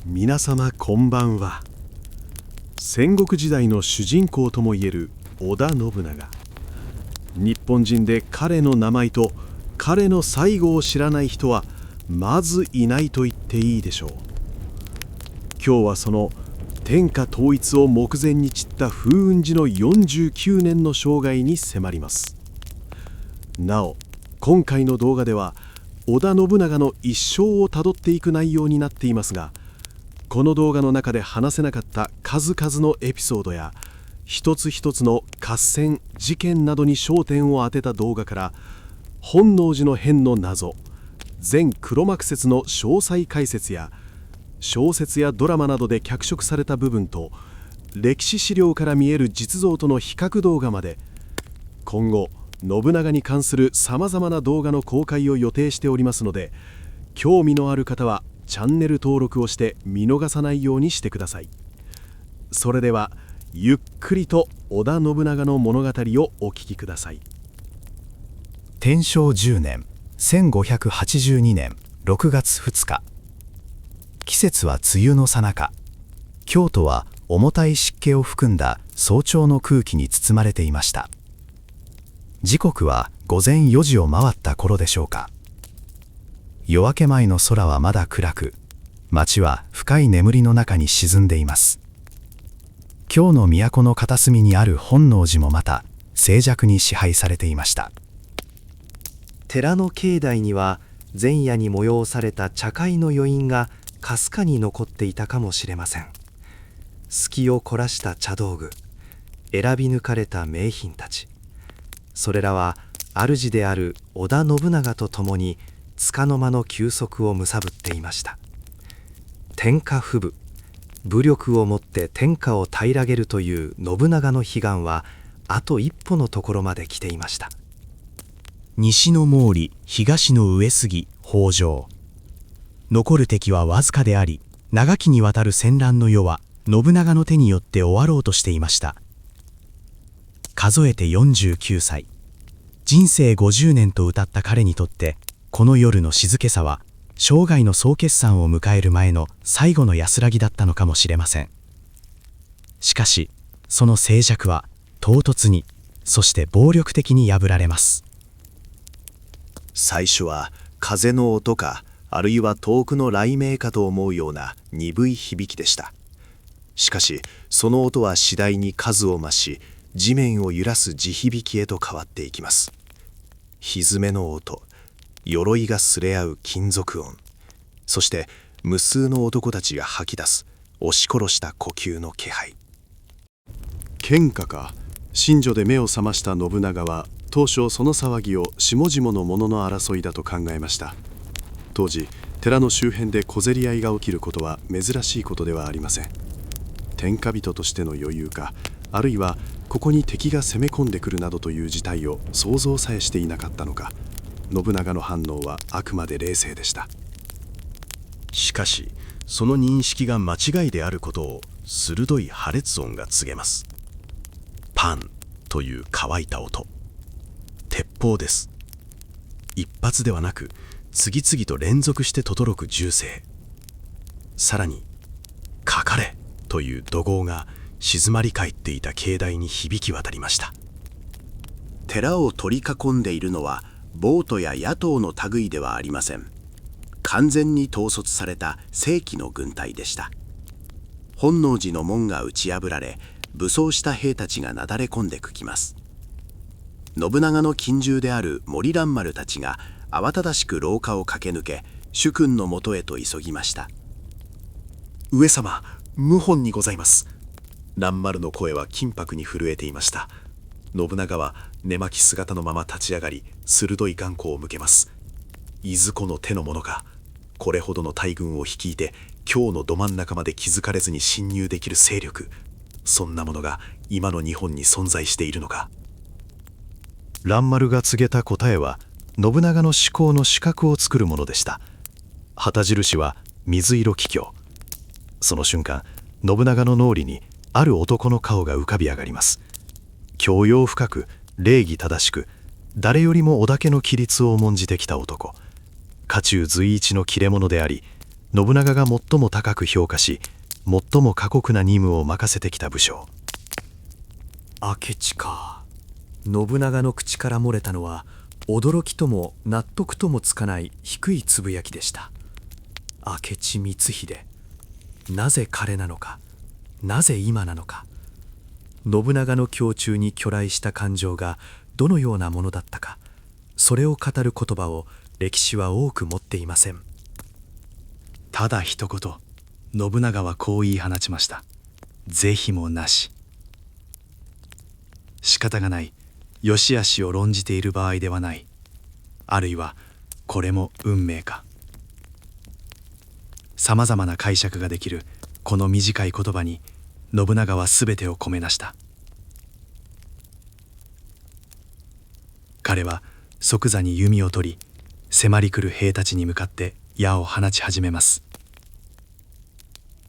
皆様こんばんは。戦国時代の主人公ともいえる織田信長。日本人で彼の名前と彼の最後を知らない人はまずいないと言っていいでしょう。今日はその天下統一を目前に散った風雲児の49年の生涯に迫ります。なお今回の動画では織田信長の一生をたどっていく内容になっていますが、この動画の中で話せなかった数々のエピソードや一つ一つの合戦事件などに焦点を当てた動画から、本能寺の変の謎、全黒幕説の詳細解説や小説やドラマなどで脚色された部分と歴史資料から見える実像との比較動画まで、今後信長に関するさまざまな動画の公開を予定しておりますので、興味のある方はチャンネル登録をして見逃さないようにしてください。それではゆっくりと織田信長の物語をお聞きください。天正10年1582年6月2日、季節は梅雨の最中。京都は重たい湿気を含んだ早朝の空気に包まれていました。時刻は午前4時を回った頃でしょうか。夜明け前の空はまだ暗く、街は深い眠りの中に沈んでいます。京の都の片隅にある本能寺もまた静寂に支配されていました。寺の境内には前夜に催された茶会の余韻がかすかに残っていたかもしれません。隙を凝らした茶道具、選び抜かれた名品たち、それらは主である織田信長と共に束の間の休息を貪っていました。天下布武、武力をもって天下を平らげるという信長の悲願はあと一歩のところまで来ていました。西の毛利、東の上杉、北条。残る敵はわずかであり、長きにわたる戦乱の世は信長の手によって終わろうとしていました。数えて49歳、人生50年と謳った彼にとって、この夜の静けさは生涯の総決算を迎える前の最後の安らぎだったのかもしれません。しかしその静寂は唐突に、そして暴力的に破られます。最初は風の音か、あるいは遠くの雷鳴かと思うような鈍い響きでした。しかしその音は次第に数を増し、地面を揺らす地響きへと変わっていきます。蹄の音、鎧が擦れ合う金属音、そして無数の男たちが吐き出す押し殺した呼吸の気配。喧嘩か。寝所で目を覚ました信長は当初その騒ぎを下々の者の争いだと考えました。当時寺の周辺で小競り合いが起きることは珍しいことではありません。天下人としての余裕か、あるいはここに敵が攻め込んでくるなどという事態を想像さえしていなかったのか、信長の反応はあくまで冷静でした。しかしその認識が間違いであることを鋭い破裂音が告げます。パンという乾いた音、鉄砲です。一発ではなく次々と連続して轟く銃声、さらにかかれという怒号が静まり返っていた境内に響き渡りました。寺を取り囲んでいるのは暴徒や野党の類ではありません。完全に統率された正規の軍隊でした。本能寺の門が打ち破られ、武装した兵たちがなだれ込んできます。信長の近習である森蘭丸たちが慌ただしく廊下を駆け抜け、主君のもとへと急ぎました。上様、謀反にございます。蘭丸の声は緊迫に震えていました。信長は寝巻き姿のまま立ち上がり、鋭い眼光を向けます。いずこの手の者がこれほどの大軍を率いて京のど真ん中まで気づかれずに侵入できる勢力、そんなものが今の日本に存在しているのか。蘭丸が告げた答えは信長の思考の主角を作るものでした。旗印は水色桔梗。その瞬間、信長の脳裏にある男の顔が浮かび上がります。教養深く、礼儀正しく、誰よりも織田家の規律を重んじてきた男。家中随一の切れ者であり、信長が最も高く評価し、最も過酷な任務を任せてきた武将。明智か。信長の口から漏れたのは驚きとも納得ともつかない低いつぶやきでした。明智光秀、なぜ彼なのか、なぜ今なのか。信長の胸中に去来した感情がどのようなものだったか、それを語る言葉を歴史は多く持っていません。ただ一言、信長はこう言い放ちました。是非もなし。仕方がない。良し悪しを論じている場合ではない。あるいはこれも運命か。さまざまな解釈ができるこの短い言葉に信長は全てを込めました。彼は即座に弓を取り、迫り来る兵たちに向かって矢を放ち始めます。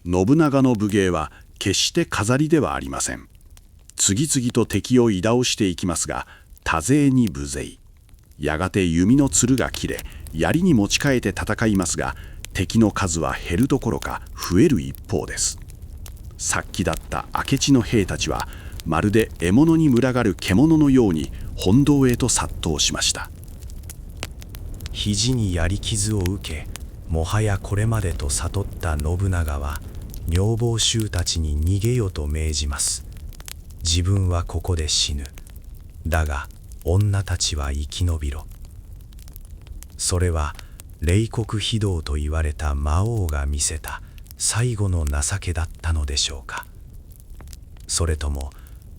信長の武芸は決して飾りではありません。次々と敵を射倒していきますが、多勢に無勢。やがて弓のつるが切れ、槍に持ち替えて戦いますが、敵の数は減るどころか増える一方です。殺気だった明智の兵たちは、まるで獲物に群がる獣のように本堂へと殺到しました。肘に槍傷を受け、もはやこれまでと悟った信長は、女房衆たちに逃げよと命じます。自分はここで死ぬ。だが女たちは生き延びろ。それは冷酷非道と言われた魔王が見せた最後の情けだったのでしょうか。それとも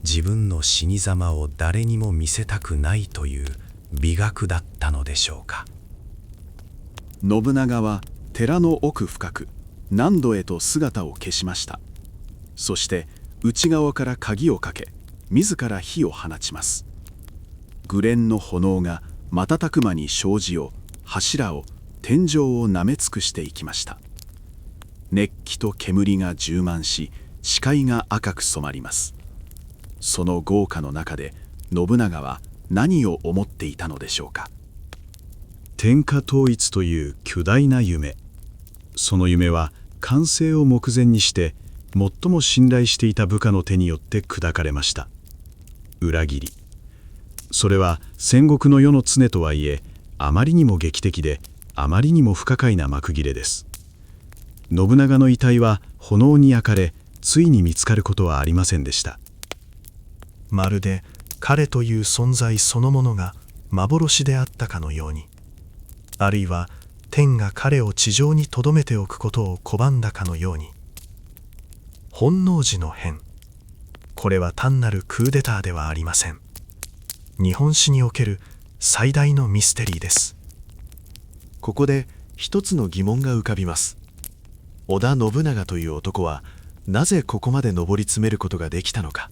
自分の死に様を誰にも見せたくないという美学だったのでしょうか。信長は寺の奥深く南土へと姿を消しました。そして内側から鍵をかけ、自ら火を放ちます。紅蓮の炎が瞬く間に障子を、柱を、天井をなめ尽くしていきました。熱気と煙が充満し、視界が赤く染まります。その豪華の中で信長は何を思っていたのでしょうか。天下統一という巨大な夢。その夢は完成を目前にして最も信頼していた部下の手によって砕かれました。裏切り。それは戦国の世の常とはいえ、あまりにも劇的であまりにも不可解な幕切れです。信長の遺体は炎に焼かれ、ついに見つかることはありませんでした。まるで彼という存在そのものが幻であったかのように、あるいは天が彼を地上に留めておくことを拒んだかのように。本能寺の変、これは単なるクーデターではありません。日本史における最大のミステリーです。ここで一つの疑問が浮かびます。織田信長という男はなぜここまで上り詰めることができたのか。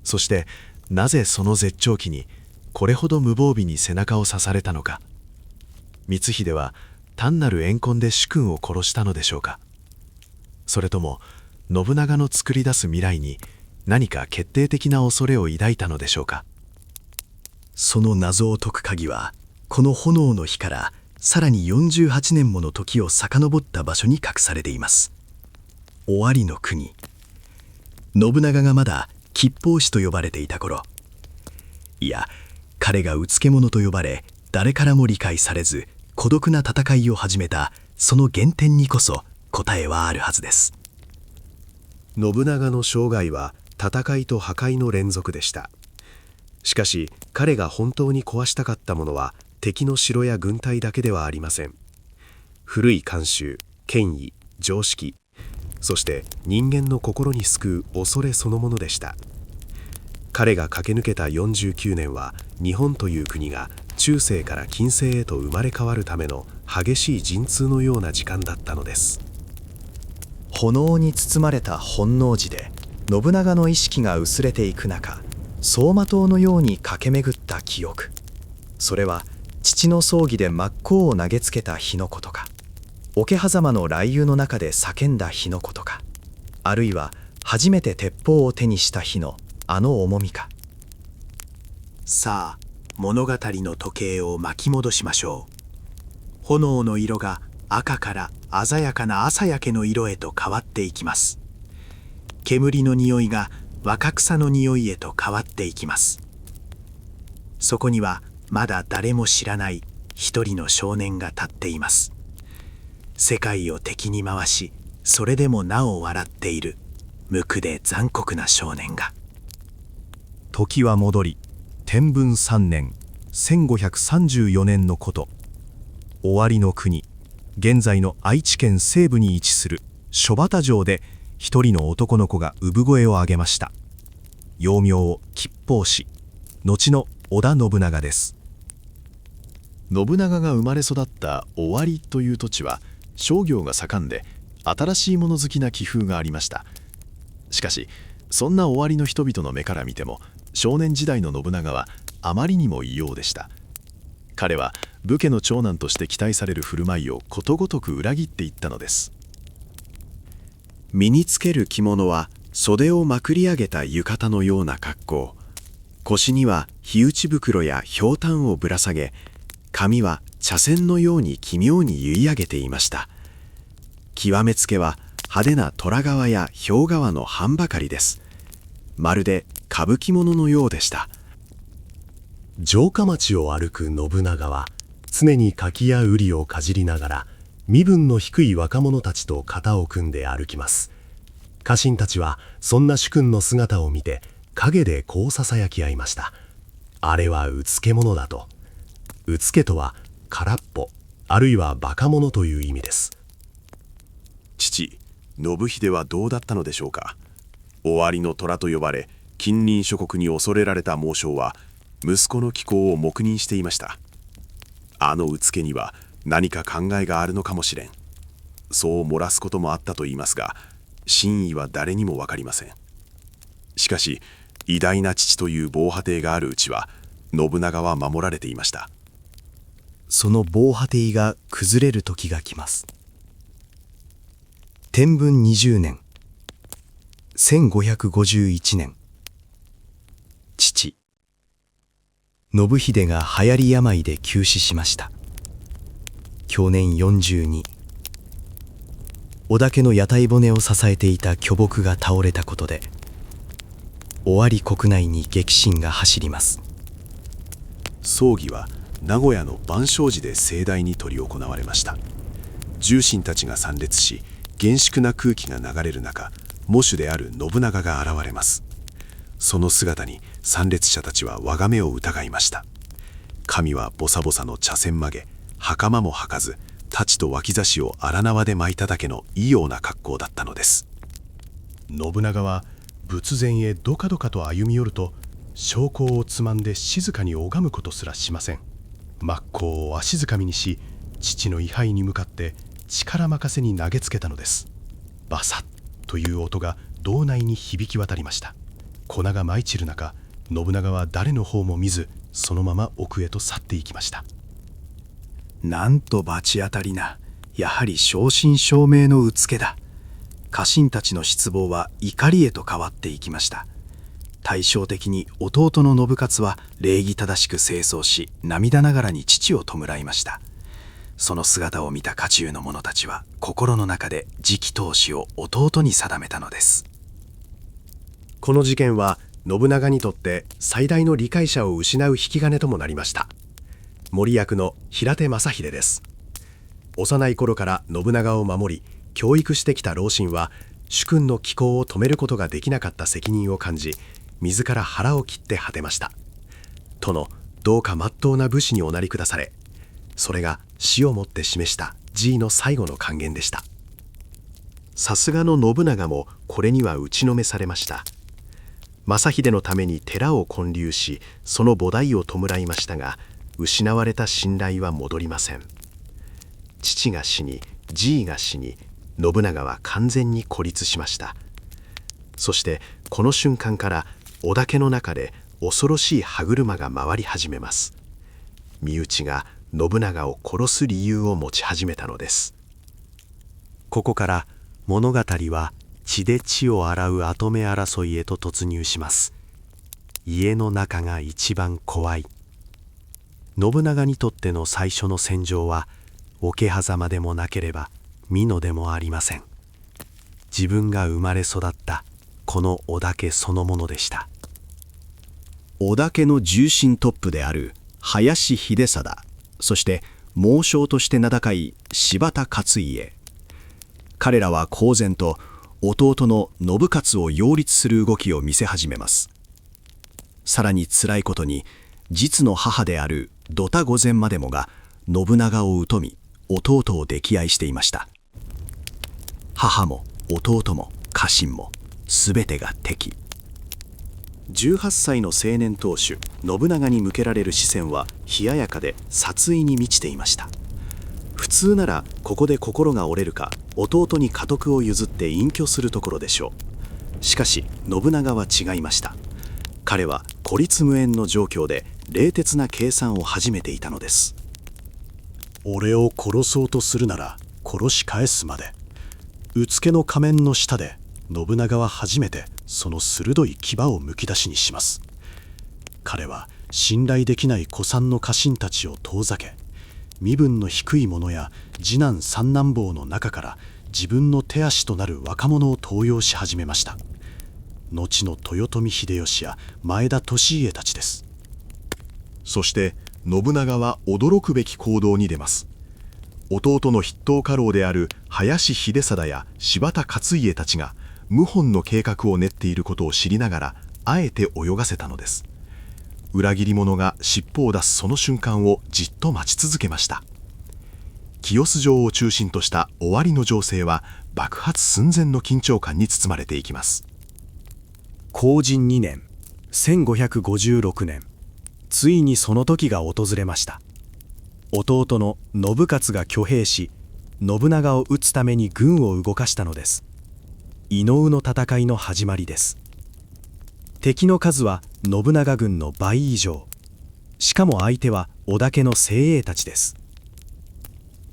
そしてなぜその絶頂期にこれほど無防備に背中を刺されたのか。光秀は単なる怨恨で主君を殺したのでしょうか。それとも信長の作り出す未来に何か決定的な恐れを抱いたのでしょうか。その謎を解く鍵は、この炎の火からさらに48年もの時を遡った場所に隠されています。尾張の国。信長がまだ吉報士と呼ばれていた頃、いや、彼がうつけ者と呼ばれ誰からも理解されず孤独な戦いを始めたその原点にこそ答えはあるはずです。信長の生涯は戦いと破壊の連続でした。しかし彼が本当に壊したかったものは敵の城や軍隊だけではありません。古い慣習、権威、常識、そして人間の心に救う恐れそのものでした。彼が駆け抜けた49年は、日本という国が中世から近世へと生まれ変わるための激しい陣痛のような時間だったのです。炎に包まれた本能寺で信長の意識が薄れていく中、走馬灯のように駆け巡った記憶。それは父の葬儀で真っ向を投げつけた日のことか、桶狭間の雷雨の中で叫んだ日のことか、あるいは初めて鉄砲を手にした日のあの重みか。さあ、物語の時計を巻き戻しましょう。炎の色が赤から鮮やかな朝焼けの色へと変わっていきます。煙の匂いが若草の匂いへと変わっていきます。そこにはまだ誰も知らない一人の少年が立っています。世界を敵に回し、それでもなお笑っている無垢で残酷な少年が。時は戻り、天文3年1534年のこと、尾張の国、現在の愛知県西部に位置する諸畑城で一人の男の子が産声を上げました。幼名を吉報氏、後の織田信長です。信長が生まれ育った尾張という土地は商業が盛んで新しいもの好きな気風がありました。しかしそんな尾張の人々の目から見ても少年時代の信長はあまりにも異様でした。彼は武家の長男として期待される振る舞いをことごとく裏切っていったのです。身につける着物は袖をまくり上げた浴衣のような格好、腰には火打ち袋やひょうたんをぶら下げ、髪は茶筅のように奇妙に結い上げていました。極めつけは派手な虎革や氷革の半ばかりです。まるで歌舞伎物のようでした。城下町を歩く信長は常に柿や瓜をかじりながら身分の低い若者たちと肩を組んで歩きます。家臣たちはそんな主君の姿を見て陰でこうささやき合いました。あれはうつけ者だと。うつけとは空っぽ、あるいはバカ者という意味です。父、信秀はどうだったのでしょうか。尾張の虎と呼ばれ近隣諸国に恐れられた猛将は息子の貴行を黙認していました。あのうつけには何か考えがあるのかもしれん。そう漏らすこともあったと言いますが、真意は誰にも分かりません。しかし偉大な父という防波堤があるうちは信長は守られていました。その防波堤が崩れる時が来ます。天文20年1551年、父信秀が流行り病で急死しました。去年42、織田家の屋台骨を支えていた巨木が倒れたことで尾張国内に激震が走ります。葬儀は名古屋の万象寺で盛大に執り行われました。重臣たちが参列し、厳粛な空気が流れる中、喪主である信長が現れます。その姿に参列者たちは我が目を疑いました。髪はボサボサの茶筅曲げ、袴も履かず、太刀と脇差しを荒縄で巻いただけの異様な格好だったのです。信長は仏前へどかどかと歩み寄ると、将校をつまんで静かに拝むことすらしません。真っ向を足づかみにし、父の位牌に向かって力任せに投げつけたのです。バサッという音が道内に響き渡りました。粉が舞い散る中、信長は誰の方も見ず、そのまま奥へと去っていきました。なんと罰当たりな、やはり正真正銘のうつけだ。家臣たちの失望は怒りへと変わっていきました。対照的に弟の信勝は礼儀正しく正装し、涙ながらに父を弔いました。その姿を見た家中の者たちは心の中で次期当主を弟に定めたのです。この事件は信長にとって最大の理解者を失う引き金ともなりました。森役の平手正秀です。幼い頃から信長を守り教育してきた老臣は、主君の奇行を止めることができなかった責任を感じ、自ら腹を切って果てました。殿、どうか真っ当な武士におなりくだされ。それが死をもって示した辞意の最後の還元でした。さすがの信長もこれには打ちのめされました。正秀のために寺を建立し、その菩提を弔いましたが、失われた信頼は戻りません。父が死に、辞意が死に、信長は完全に孤立しました。そしてこの瞬間から織田家の中で恐ろしい歯車が回り始めます。身内が信長を殺す理由を持ち始めたのです。ここから物語は血で血を洗う跡目争いへと突入します。家の中が一番怖い。信長にとっての最初の戦場は桶狭間でもなければ見のでもありません。自分が生まれ育ったこの織田家そのものでした。織田家の重臣トップである林秀貞、そして猛将として名高い柴田勝家。彼らは公然と弟の信雄を擁立する動きを見せ始めます。さらに辛いことに、実の母である土田御前までもが信長を疎み、弟を溺愛していました。母も弟も家臣も全てが敵。18歳の青年当主信長に向けられる視線は冷ややかで殺意に満ちていました。普通ならここで心が折れるか弟に家督を譲って隠居するところでしょう。しかし信長は違いました。彼は孤立無縁の状況で冷徹な計算を始めていたのです。俺を殺そうとするなら殺し返すまで。うつけの仮面の下で信長は初めてその鋭い牙をむき出しにします。彼は信頼できない古参の家臣たちを遠ざけ、身分の低い者や次男三男坊の中から自分の手足となる若者を登用し始めました。後の豊臣秀吉や前田利家たちです。そして信長は驚くべき行動に出ます。弟の筆頭家老である林秀貞や柴田勝家たちが謀反の計画を練っていることを知りながらあえて泳がせたのです。裏切り者が尻尾を出すその瞬間をじっと待ち続けました。清洲城を中心とした終わりの情勢は爆発寸前の緊張感に包まれていきます。公人2年1556年、ついにその時が訪れました。弟の信雄が挙兵し、信長を討つために軍を動かしたのです。伊能の戦いの始まりです。敵の数は信長軍の倍以上。しかも相手は織田家の精鋭たちです。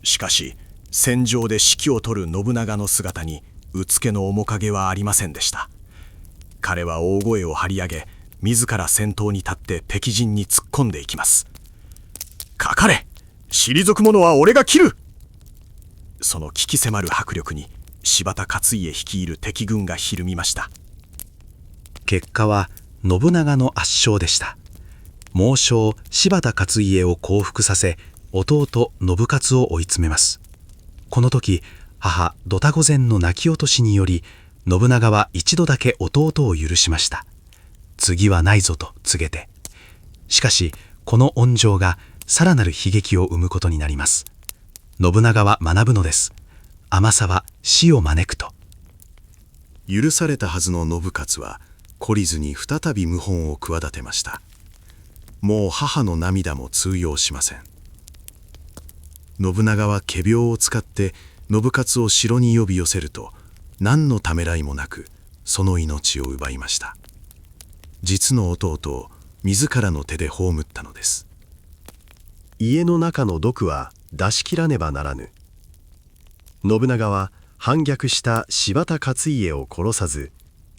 しかし戦場で指揮を執る信長の姿にうつけの面影はありませんでした。彼は大声を張り上げ、自ら先頭に立って敵陣に突っ込んでいきます。かかれ、退く者は俺が切る。その鬼気迫る迫力に柴田勝家率いる敵軍がひるみました。結果は信長の圧勝でした。猛将柴田勝家を降伏させ、弟信雄を追い詰めます。この時、母土田御前の泣き落としにより、信長は一度だけ弟を許しました。次はないぞと告げて。しかしこの恩情がさらなる悲劇を生むことになります。信長は学ぶのです。甘さは死を招くと。許されたはずの信雄は懲りずに再び謀反を企てました。もう母の涙も通用しません。信長は仮病を使って信雄を城に呼び寄せると、何のためらいもなくその命を奪いました。実の弟を自らの手で葬ったのです。家の中の毒は出し切らねばならぬ。信長は反逆した柴田勝家を殺さず、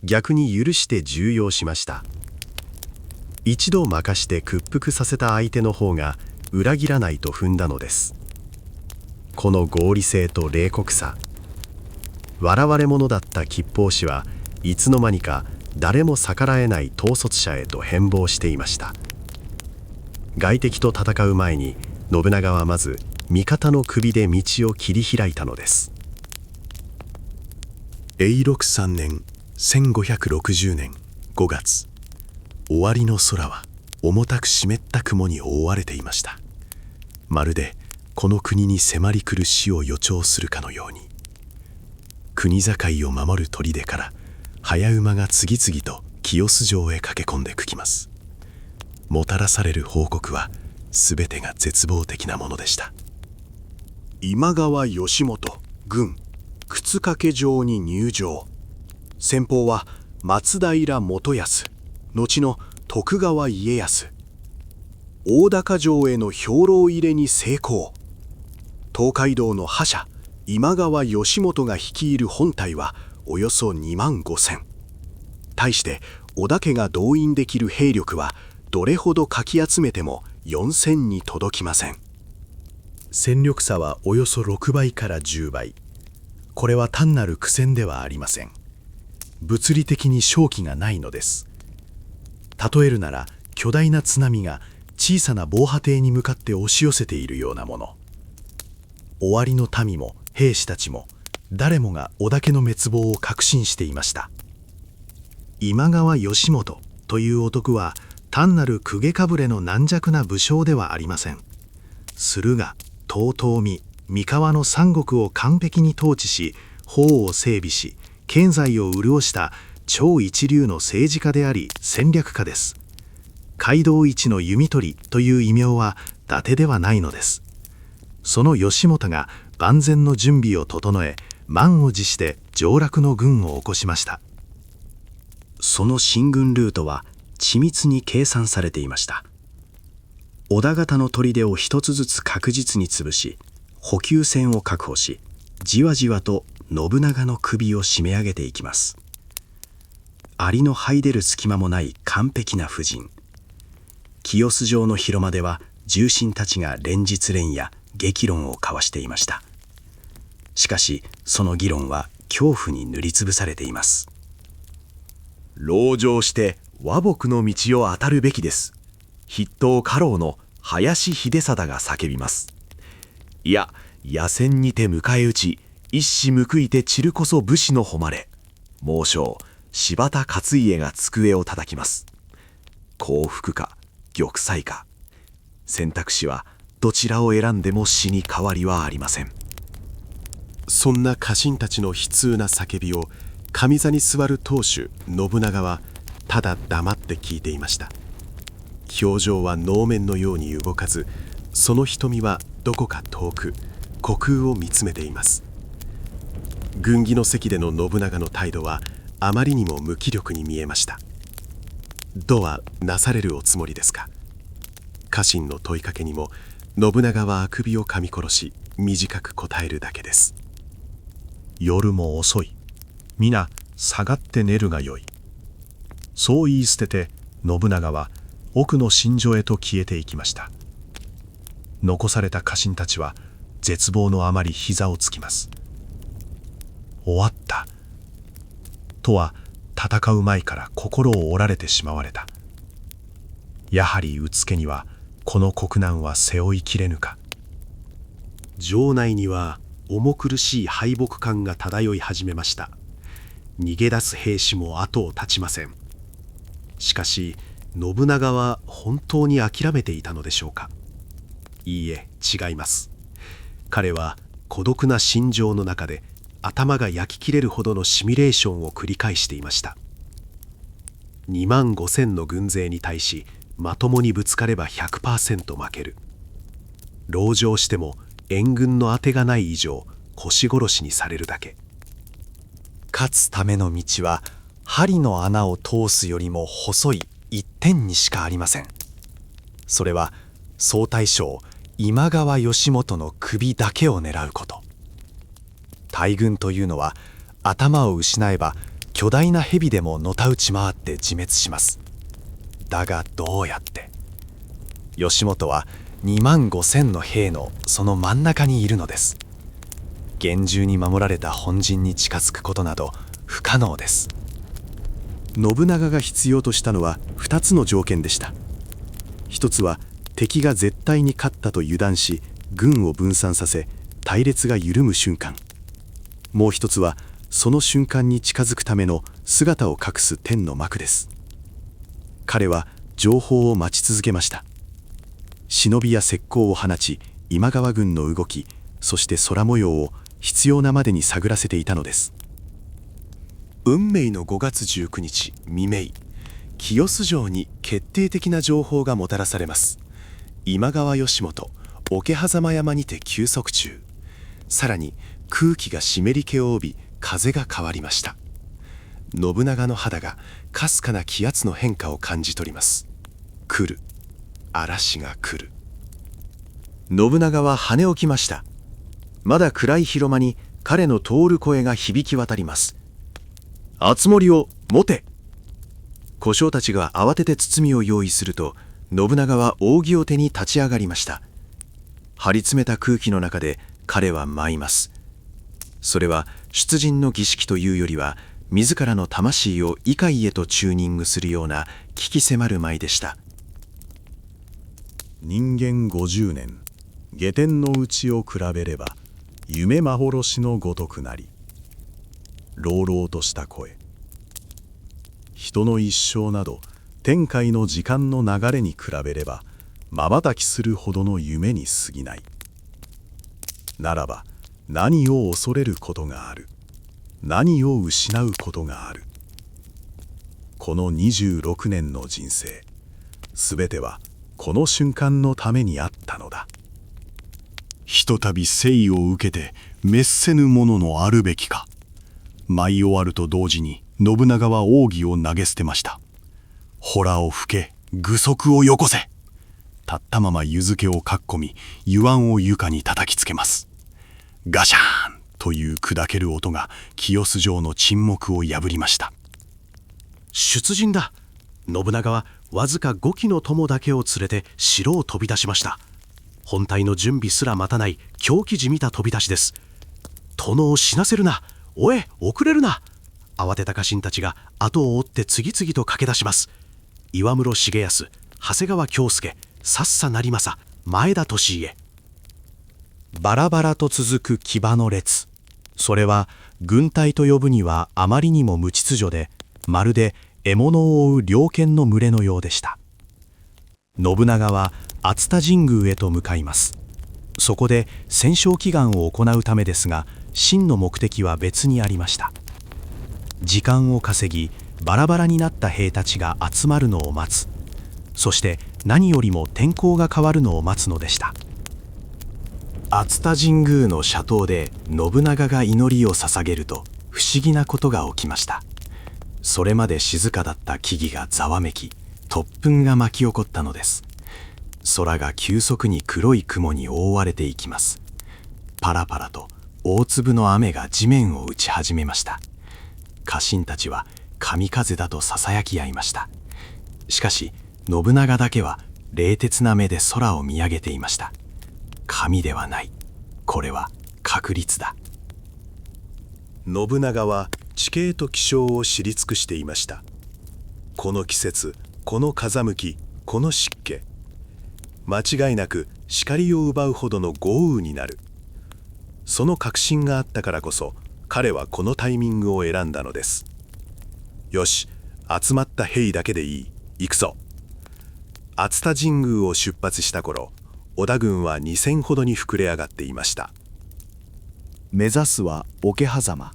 逆に許して重用しました。一度任して屈服させた相手の方が裏切らないと踏んだのです。この合理性と冷酷さ、笑われ者だった吉方氏はいつの間にか誰も逆らえない統率者へと変貌していました。外敵と戦う前に信長はまず味方の首で道を切り開いたのです。永禄3年1560年5月、終わりの空は重たく湿った雲に覆われていました。まるでこの国に迫り来る死を予兆するかのように。国境を守る砦から早馬が次々と清洲城へ駆け込んでくきます。もたらされる報告は全てが絶望的なものでした。今川義元軍沓掛城に入城。先方は松平元康、後の徳川家康。大高城への兵糧入れに成功。東海道の覇者今川義元が率いる本隊はおよそ2万5,000。対して織田家が動員できる兵力はどれほどかき集めても4,000に届きません。戦力差はおよそ6倍から10倍。これは単なる苦戦ではありません。物理的に勝機がないのです。例えるなら、巨大な津波が小さな防波堤に向かって押し寄せているようなもの。終わりの民も兵士たちも誰もが織田家の滅亡を確信していました。今川義元という男は単なる公家かぶれの軟弱な武将ではありません。駿河、遠江、三河の三国を完璧に統治し、法を整備し、経済を潤した超一流の政治家であり戦略家です。街道一の弓取りという異名は伊達ではないのです。その義元が万全の準備を整え、満を持して上洛の軍を起こしました。その進軍ルートは緻密に計算されていました。織田方の砦を一つずつ確実に潰し、補給線を確保し、じわじわと信長の首を締め上げていきます。アリの這い出る隙間もない完璧な布陣。清洲城の広間では重臣たちが連日連夜激論を交わしていました。しかしその議論は恐怖に塗りつぶされています。籠城して和睦の道を当たるべきです。筆頭家老の林秀貞が叫びます。いや、野戦にて迎え撃ち、一矢報いて散るこそ武士の誉れ。猛将柴田勝家が机を叩きます。降伏か玉砕か、選択肢はどちらを選んでも死に変わりはありません。そんな家臣たちの悲痛な叫びを上座に座る当主信長はただ黙って聞いていました。表情は能面のように動かず、その瞳はどこか遠く虚空を見つめています。軍議の席での信長の態度はあまりにも無気力に見えました。どうはなされるおつもりですか。家臣の問いかけにも信長はあくびを噛み殺し、短く答えるだけです。夜も遅い。皆下がって寝るがよい。そう言い捨てて信長は奥の寝所へと消えていきました。残された家臣たちは絶望のあまり膝をつきます。終わったとは戦う前から心を折られてしまわれた。やはりうつけにはこの国難は背負いきれぬか。城内には重苦しい敗北感が漂い始めました。逃げ出す兵士も後を絶ちません。しかし信長は本当に諦めていたのでしょうか。いいえ、違います。彼は孤独な心情の中で頭が焼き切れるほどのシミュレーションを繰り返していました。2万5,000の軍勢に対しまともにぶつかれば 100% 負ける。籠城しても援軍の当てがない以上腰殺しにされるだけ。勝つための道は針の穴を通すよりも細い一点にしかありません。それは総大将今川義元の首だけを狙うこと。大軍というのは頭を失えば巨大な蛇でものたうち回って自滅します。だがどうやって。義元は2万5,000の兵のその真ん中にいるのです。厳重に守られた本陣に近づくことなど不可能です。信長が必要としたのは2つの条件でした。一つは敵が絶対に勝ったと油断し軍を分散させ隊列が緩む瞬間。もう一つはその瞬間に近づくための姿を隠す天の幕です。彼は情報を待ち続けました。忍びや石膏を放ち今川軍の動き、そして空模様を必要なまでに探らせていたのです。運命の5月19日未明、清洲城に決定的な情報がもたらされます。今川義元桶狭間山にて休息中。さらに空気が湿り気を帯び風が変わりました。信長の肌がかすかな気圧の変化を感じ取ります。来る、嵐が来る。信長は跳ね起きました。まだ暗い広間に彼の通る声が響き渡ります。熱盛を持て。小将たちが慌てて包みを用意すると、信長は扇を手に立ち上がりました。張り詰めた空気の中で彼は舞います。それは出陣の儀式というよりは、自らの魂を異界へとチューニングするような鬼気迫る舞でした。人間50年、下天のうちを比べれば、夢幻のごとくなり、朗々とした声。人の一生など、天界の時間の流れに比べれば、瞬きするほどの夢に過ぎない。ならば、何を恐れることがある。何を失うことがある。この26年の人生、すべてはこの瞬間のためにあったのだ。ひとたび生を受けて滅せぬもののあるべきか。舞い終わると同時に信長は奥義を投げ捨てました。ほらを吹け、具足をよこせ。立ったまま湯漬けをかっこみ、湯碗を床に叩きつけます。ガシャーンという砕ける音が清洲城の沈黙を破りました。出陣だ。信長はわずか5機の友だけを連れて城を飛び出しました。本隊の準備すら待たない狂気じみた飛び出しです。殿を死なせるな。おえ、遅れるな。慌てた家臣たちが後を追って次々と駆け出します。岩室重康、長谷川京介、さっさ成政、前田利家。バラバラと続く騎馬の列。それは軍隊と呼ぶにはあまりにも無秩序で、まるで獲物を追う猟犬の群れのようでした。信長は熱田神宮へと向かいます。そこで戦勝祈願を行うためですが、真の目的は別にありました。時間を稼ぎ、バラバラになった兵たちが集まるのを待つ。そして何よりも天候が変わるのを待つのでした。熱田神宮の斜塔で信長が祈りを捧げると不思議なことが起きました。それまで静かだった木々がざわめき、突風が巻き起こったのです。空が急速に黒い雲に覆われていきます。パラパラと大粒の雨が地面を打ち始めました。家臣たちは神風だとささやき合いました。しかし信長だけは冷徹な目で空を見上げていました。神ではない。これは確率だ。信長は地形と気象を知り尽くしていました。この季節、この風向き、この湿気、間違いなく光を奪うほどの豪雨になる。その確信があったからこそ、彼はこのタイミングを選んだのです。よし、集まった兵だけでいい。行くぞ。熱田神宮を出発した頃、織田軍は2000ほどに膨れ上がっていました。目指すは桶狭間。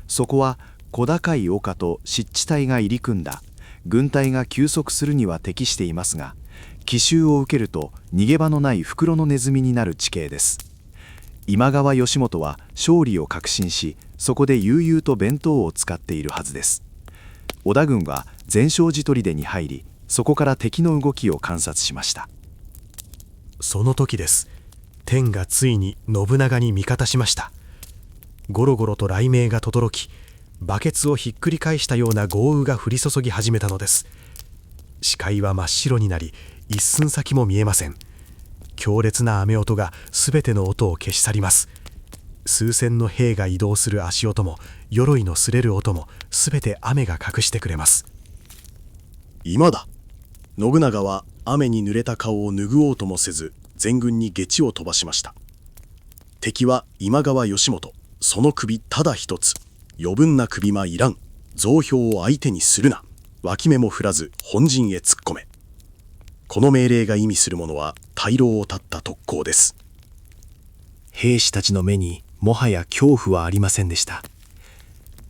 そこは小高い丘と湿地帯が入り組んだ軍隊が休息するには適していますが、奇襲を受けると逃げ場のない袋のネズミになる地形です。今川義元は勝利を確信し、そこで悠々と弁当を使っているはずです。織田軍は全勝寺砦に入り、そこから敵の動きを観察しました。その時です。天がついに信長に味方しました。ゴロゴロと雷鳴が轟き、バケツをひっくり返したような豪雨が降り注ぎ始めたのです。視界は真っ白になり、一寸先も見えません。強烈な雨音がすべての音を消し去ります。数千の兵が移動する足音も、鎧の擦れる音も、すべて雨が隠してくれます。今だ。信長は雨に濡れた顔を拭おうともせず、全軍に下地を飛ばしました。敵は今川義元、その首ただ一つ。余分な首間いらん。増票を相手にするな。脇目も振らず本陣へ突っ込め。この命令が意味するものは退路を断った特攻です。兵士たちの目にもはや恐怖はありませんでした。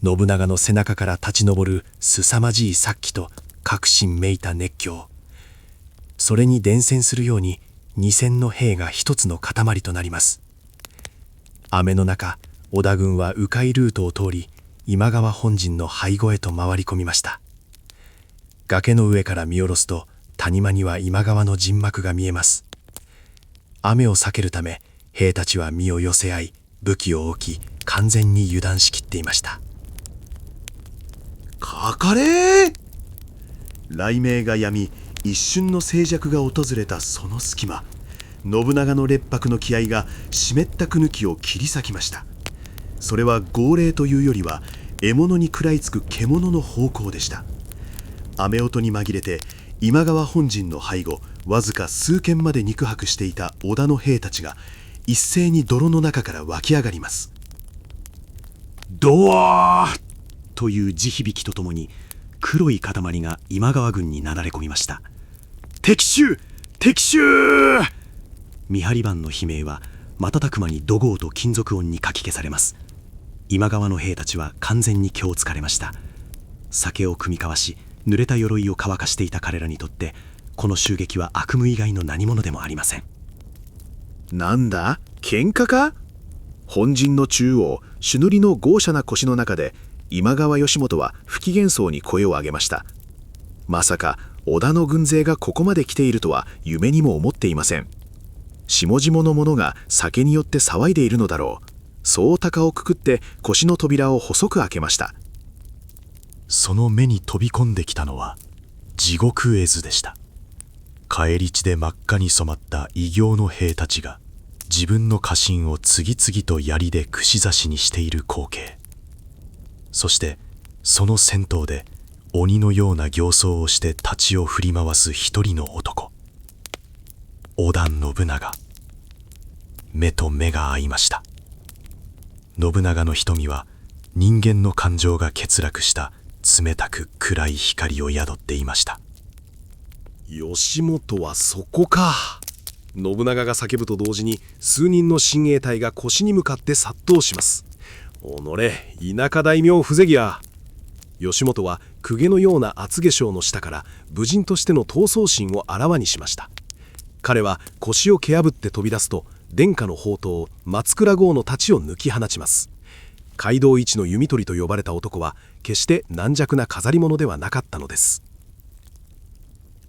信長の背中から立ち上る凄まじい殺気と確信めいた熱狂。それに伝染するように2000の兵が一つの塊となります。雨の中、織田軍は迂回ルートを通り、今川本陣の背後へと回り込みました。崖の上から見下ろすと、谷間には今川の陣幕が見えます。雨を避けるため、兵たちは身を寄せ合い、武器を置き、完全に油断しきっていました。かかれー！雷鳴が止み、一瞬の静寂が訪れたその隙間、信長の烈白の気合が湿ったくぬきを切り裂きました。それは号令というよりは獲物に食らいつく獣の方向でした。雨音に紛れて今川本陣の背後わずか数軒まで肉薄していた織田の兵たちが一斉に泥の中から湧き上がります。ドワーという地響きとともに黒い塊が今川軍になだれ込みました。敵襲敵襲！見張り番の悲鳴は瞬く間に怒号と金属音にかき消されます。今川の兵たちは完全に虚をつかれました。酒を酌み交わし濡れた鎧を乾かしていた彼らにとってこの襲撃は悪夢以外の何物でもありません。なんだ、喧嘩か？本陣の中央、朱塗りの豪奢な腰の中で今川義元は不機嫌そうに声を上げました。まさか織田の軍勢がここまで来ているとは夢にも思っていません。下々の者が酒によって騒いでいるのだろう。そう鷹をくくって腰の扉を細く開けました。その目に飛び込んできたのは地獄絵図でした。返り血で真っ赤に染まった異形の兵たちが自分の家臣を次々と槍で串刺しにしている光景。そしてその先頭で鬼のような形相をして立ちを振り回す一人の男、織田信長。目と目が合いました。信長の瞳は人間の感情が欠落した冷たく暗い光を宿っていました。義元はそこか。信長が叫ぶと同時に数人の親衛隊が腰に向かって殺到します。おのれ、田舎大名風情や。義元は公家のような厚化粧の下から武人としての闘争心をあらわにしました。彼は腰を蹴破って飛び出すと殿下の宝刀松倉郷の太刀を抜き放ちます。街道一の弓取りと呼ばれた男は決して軟弱な飾り物ではなかったのです。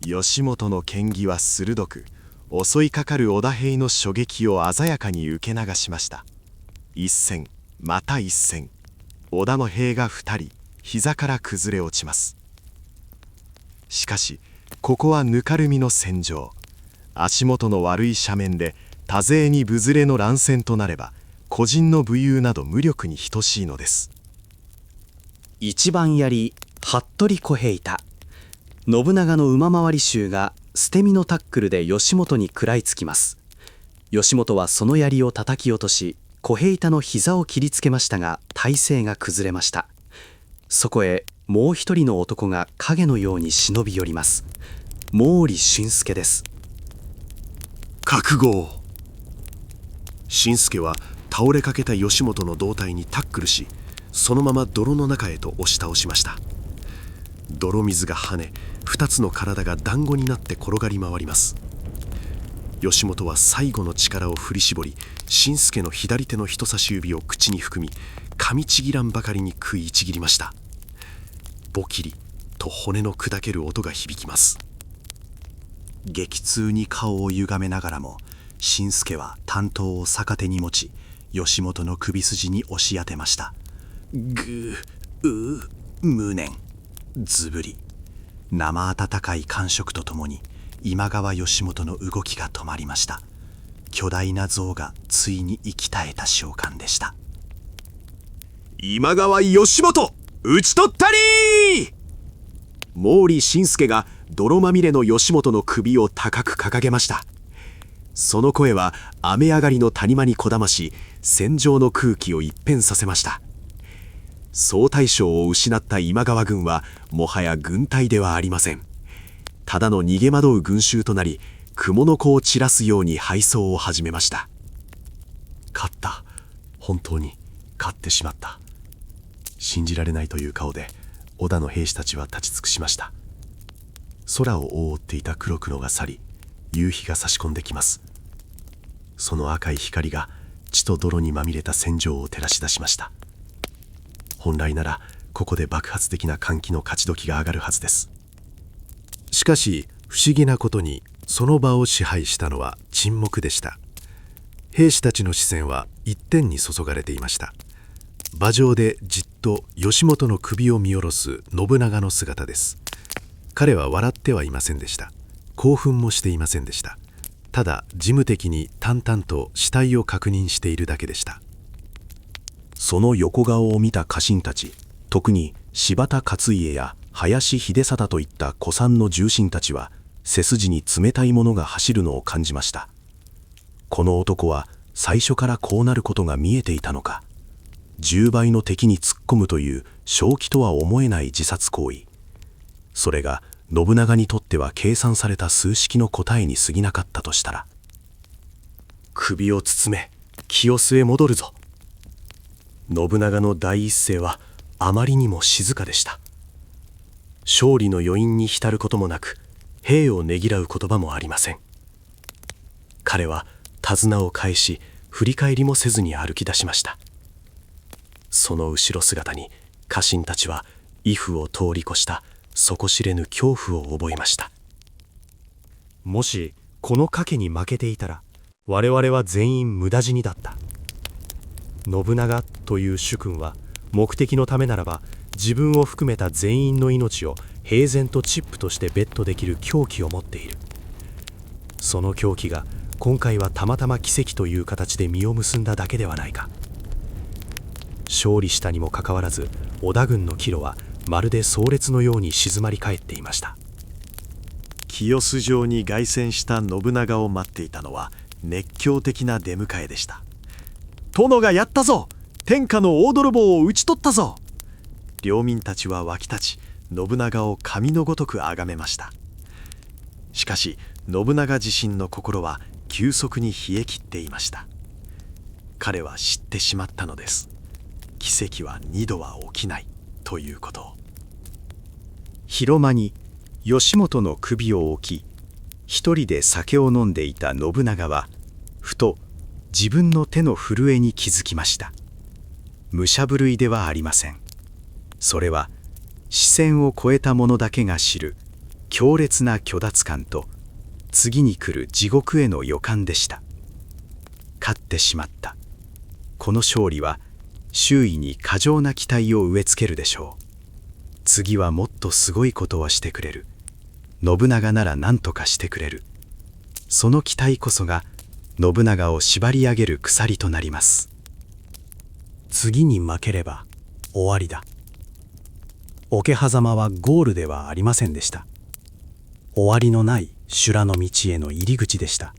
義元の剣技は鋭く、襲いかかる織田兵の初撃を鮮やかに受け流しました。一戦また一戦、織田の兵が2人膝から崩れ落ちます。しかしここはぬかるみの戦場。足元の悪い斜面で多勢にぶずれの乱戦となれば個人の武勇など無力に等しいのです。一番槍服部小平太。信長の馬回り衆が捨て身のタックルで義元に食らいつきます。義元はその槍を叩き落とし小平太の膝を切りつけましたが体勢が崩れました。そこへもう一人の男が影のように忍び寄ります。毛利俊介です。覚悟。新助は倒れかけた義元の胴体にタックルし、そのまま泥の中へと押し倒しました。泥水が跳ね、2つの体が団子になって転がり回ります。義元は最後の力を振り絞り、新助の左手の人差し指を口に含み、噛みちぎらんばかりに食いちぎりました。ボキリと骨の砕ける音が響きます。激痛に顔を歪めながらも、新助は短刀を逆手に持ち、義元の首筋に押し当てました。無念、ずぶり、生温かい感触とともに今川義元の動きが止まりました。巨大な像がついに息絶えた瞬間でした。今川義元討ち取ったりー！毛利新助が泥まみれの義元の首を高く掲げました。その声は雨上がりの谷間にこだまし、戦場の空気を一変させました。総大将を失った今川軍はもはや軍隊ではありません。ただの逃げ惑う群衆となり、雲の子を散らすように敗走を始めました。勝った。本当に勝ってしまった。信じられないという顔で織田の兵士たちは立ち尽くしました。空を覆っていた黒くのが去り、夕日が差し込んできます。その赤い光が血と泥にまみれた戦場を照らし出しました。本来ならここで爆発的な歓喜の勝ち時が上がるはずです。しかし不思議なことに、その場を支配したのは沈黙でした。兵士たちの視線は一点に注がれていました。馬上でじっと義元の首を見下ろす信長の姿です。彼は笑ってはいませんでした。興奮もしていませんでした。ただ事務的に淡々と死体を確認しているだけでした。その横顔を見た家臣たち、特に柴田勝家や林秀貞といった古参の重臣たちは、背筋に冷たいものが走るのを感じました。この男は最初からこうなることが見えていたのか。10倍の敵に突っ込むという正気とは思えない自殺行為。それが信長にとっては計算された数式の答えに過ぎなかったとしたら。首を包め、清須へ戻るぞ。信長の第一声はあまりにも静かでした。勝利の余韻に浸ることもなく、兵をねぎらう言葉もありません。彼は手綱を返し、振り返りもせずに歩き出しました。その後ろ姿に家臣たちは畏怖を通り越した底知れぬ恐怖を覚えました。もしこの賭けに負けていたら、我々は全員無駄死にだった。信長という主君は目的のためならば、自分を含めた全員の命を平然とチップとしてベットできる狂気を持っている。その狂気が今回はたまたま奇跡という形で実を結んだだけではないか。勝利したにもかかわらず、織田軍の帰路はまるで壮烈のように静まり返っていました。清洲城に凱旋した信長を待っていたのは熱狂的な出迎えでした。殿がやったぞ、天下の大泥棒を討ち取ったぞ。領民たちは沸き立ち、信長を神のごとく崇めました。しかし信長自身の心は急速に冷え切っていました。彼は知ってしまったのです。奇跡は二度は起きないということを。広間に義元の首を置き、一人で酒を飲んでいた信長は、ふと自分の手の震えに気づきました。武者震いではありません。それは視線を超えた者だけが知る強烈な虚脱感と、次に来る地獄への予感でした。勝ってしまった。この勝利は周囲に過剰な期待を植え付けるでしょう。次はもっとすごいことをしてくれる。信長なら何とかしてくれる。その期待こそが信長を縛り上げる鎖となります。次に負ければ終わりだ。桶狭間はゴールではありませんでした。終わりのない修羅の道への入り口でした。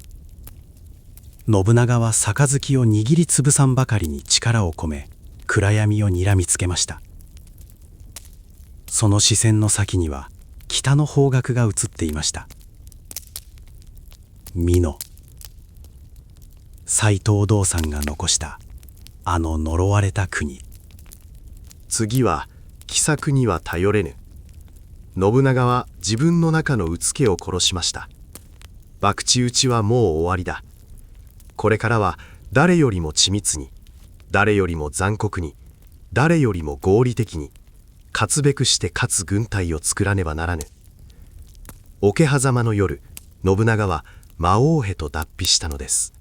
信長は杯を握りつぶさんばかりに力を込め、暗闇をにらみつけました。その視線の先には北の方角が映っていました。美濃、斎藤道三が残したあの呪われた国。次は奇策には頼れぬ。信長は自分の中のうつけを殺しました。博打討ちはもう終わりだ。これからは誰よりも緻密に、誰よりも残酷に、誰よりも合理的に、勝つべくして勝つ軍隊を作らねばならぬ。桶狭間の夜、信長は魔王へと脱皮したのです。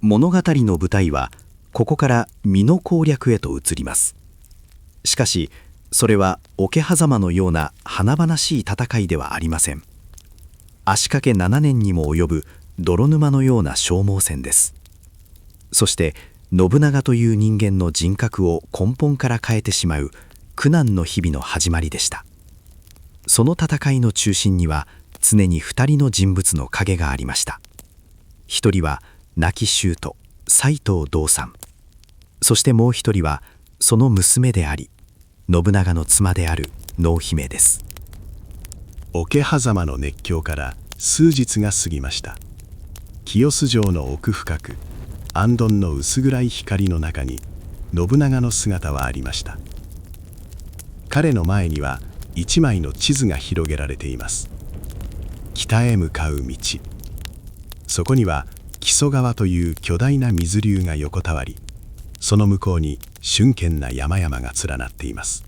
物語の舞台はここから美濃攻略へと移ります。しかしそれは桶狭間のような華々しい戦いではありません。足掛け7年にも及ぶ泥沼のような消耗戦です。そして信長という人間の人格を根本から変えてしまう苦難の日々の始まりでした。その戦いの中心には常に2人の人物の影がありました。一人は亡き舅斎藤道三、そしてもう一人はその娘であり信長の妻である濃姫です。桶狭間の熱狂から数日が過ぎました。清洲城の奥深く、行燈の薄暗い光の中に信長の姿はありました。彼の前には一枚の地図が広げられています。北へ向かう道、そこには木曽川という巨大な水流が横たわり、その向こうに峻健な山々が連なっています。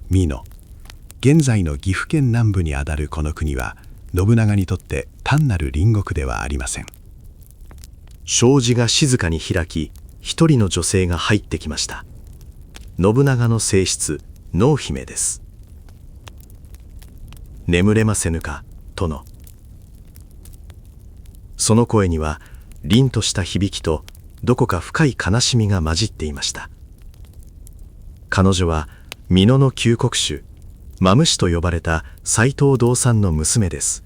美濃、現在の岐阜県南部にあたるこの国は信長にとって単なる隣国ではありません。障子が静かに開き、一人の女性が入ってきました。信長の正室、濃姫です。眠れませぬか、殿。その声には凛とした響きとどこか深い悲しみが混じっていました。彼女は美濃の旧国主マムシと呼ばれた斎藤道三の娘です。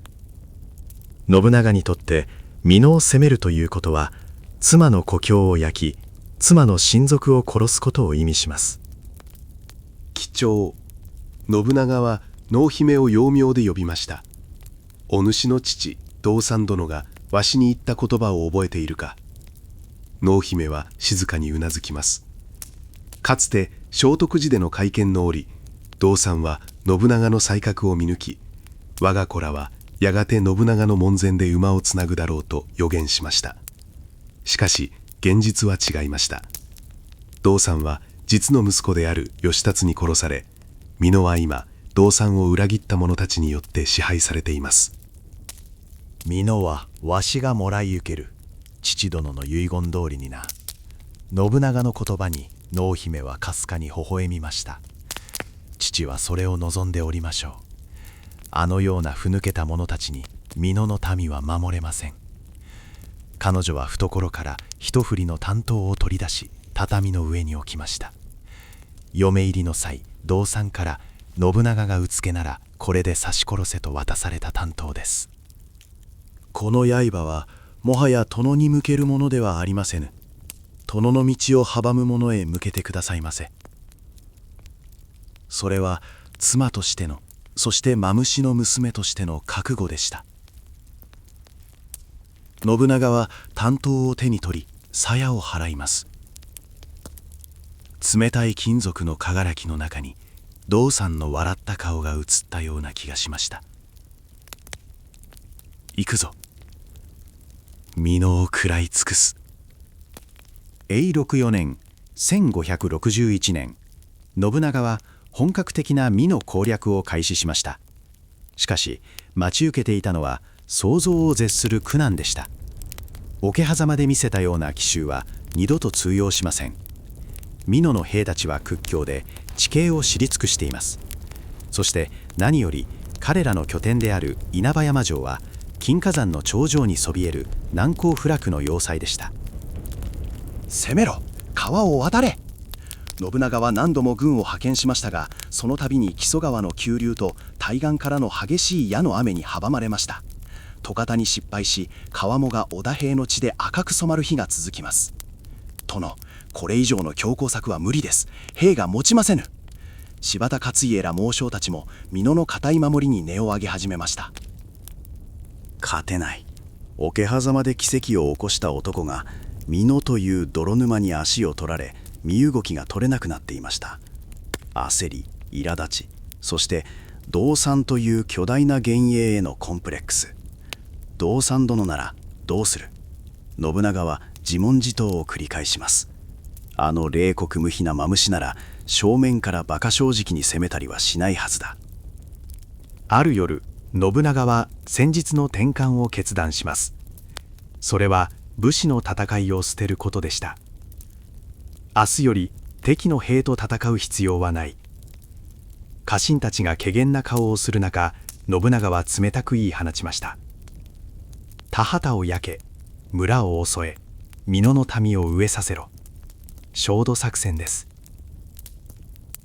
信長にとって美濃を攻めるということは、妻の故郷を焼き、妻の親族を殺すことを意味します。貴重。信長は濃姫を幼名で呼びました。お主の父道三殿がわしに言った言葉を覚えているか。濃姫は静かにうなずきます。かつて聖徳寺での会見の折、道三は信長の才覚を見抜き、我が子らはやがて信長の門前で馬をつなぐだろうと予言しました。しかし現実は違いました。道三は実の息子である義達に殺され、美濃は今道三を裏切った者たちによって支配されています。美濃はわしがもらい受ける。父殿の遺言通りにな。信長の言葉に濃姫はかすかに微笑みました。父はそれを望んでおりましょう。あのようなふぬけた者たちに美濃の民は守れません。彼女は懐から一振りの短刀を取り出し、畳の上に置きました。嫁入りの際、道三から信長がうつけならこれで刺し殺せと渡された短刀です。この刃はもはや殿に向けるものではありませぬ。殿の道を阻む者へ向けてくださいませ。それは妻としての、そしてマムシの娘としての覚悟でした。信長は短刀を手に取り、鞘を払います。冷たい金属の輝きの中に道三の笑った顔が映ったような気がしました。行くぞ。美濃を食らい尽くす。永禄4年1561年、信長は本格的な美濃攻略を開始しました。しかし待ち受けていたのは想像を絶する苦難でした。桶狭間で見せたような奇襲は二度と通用しません。美濃の兵たちは屈強で地形を知り尽くしています。そして何より彼らの拠点である稲葉山城は金華山の頂上にそびえる難攻不落の要塞でした。攻めろ、川を渡れ。信長は何度も軍を派遣しましたが、その度に木曽川の急流と対岸からの激しい矢の雨に阻まれました。戸方に失敗し、川面が織田兵の血で赤く染まる日が続きます。殿、これ以上の強攻策は無理です。兵が持ちませぬ。柴田勝家ら猛将たちも美濃の堅い守りに根を上げ始めました。勝てない。桶狭間で奇跡を起こした男が美濃という泥沼に足を取られ、身動きが取れなくなっていました。焦り、苛立ち、そして道三という巨大な幻影へのコンプレックス。道三殿ならどうする？信長は自問自答を繰り返します。あの冷酷無比なマムシなら正面から馬鹿正直に攻めたりはしないはずだ。ある夜、信長は戦術の転換を決断します。それは武士の戦いを捨てることでした。明日より敵の兵と戦う必要はない。家臣たちが怪訝な顔をする中、信長は冷たく言い放ちました。田畑を焼け、村を襲え、美濃の民を飢えさせろ。焦土作戦です。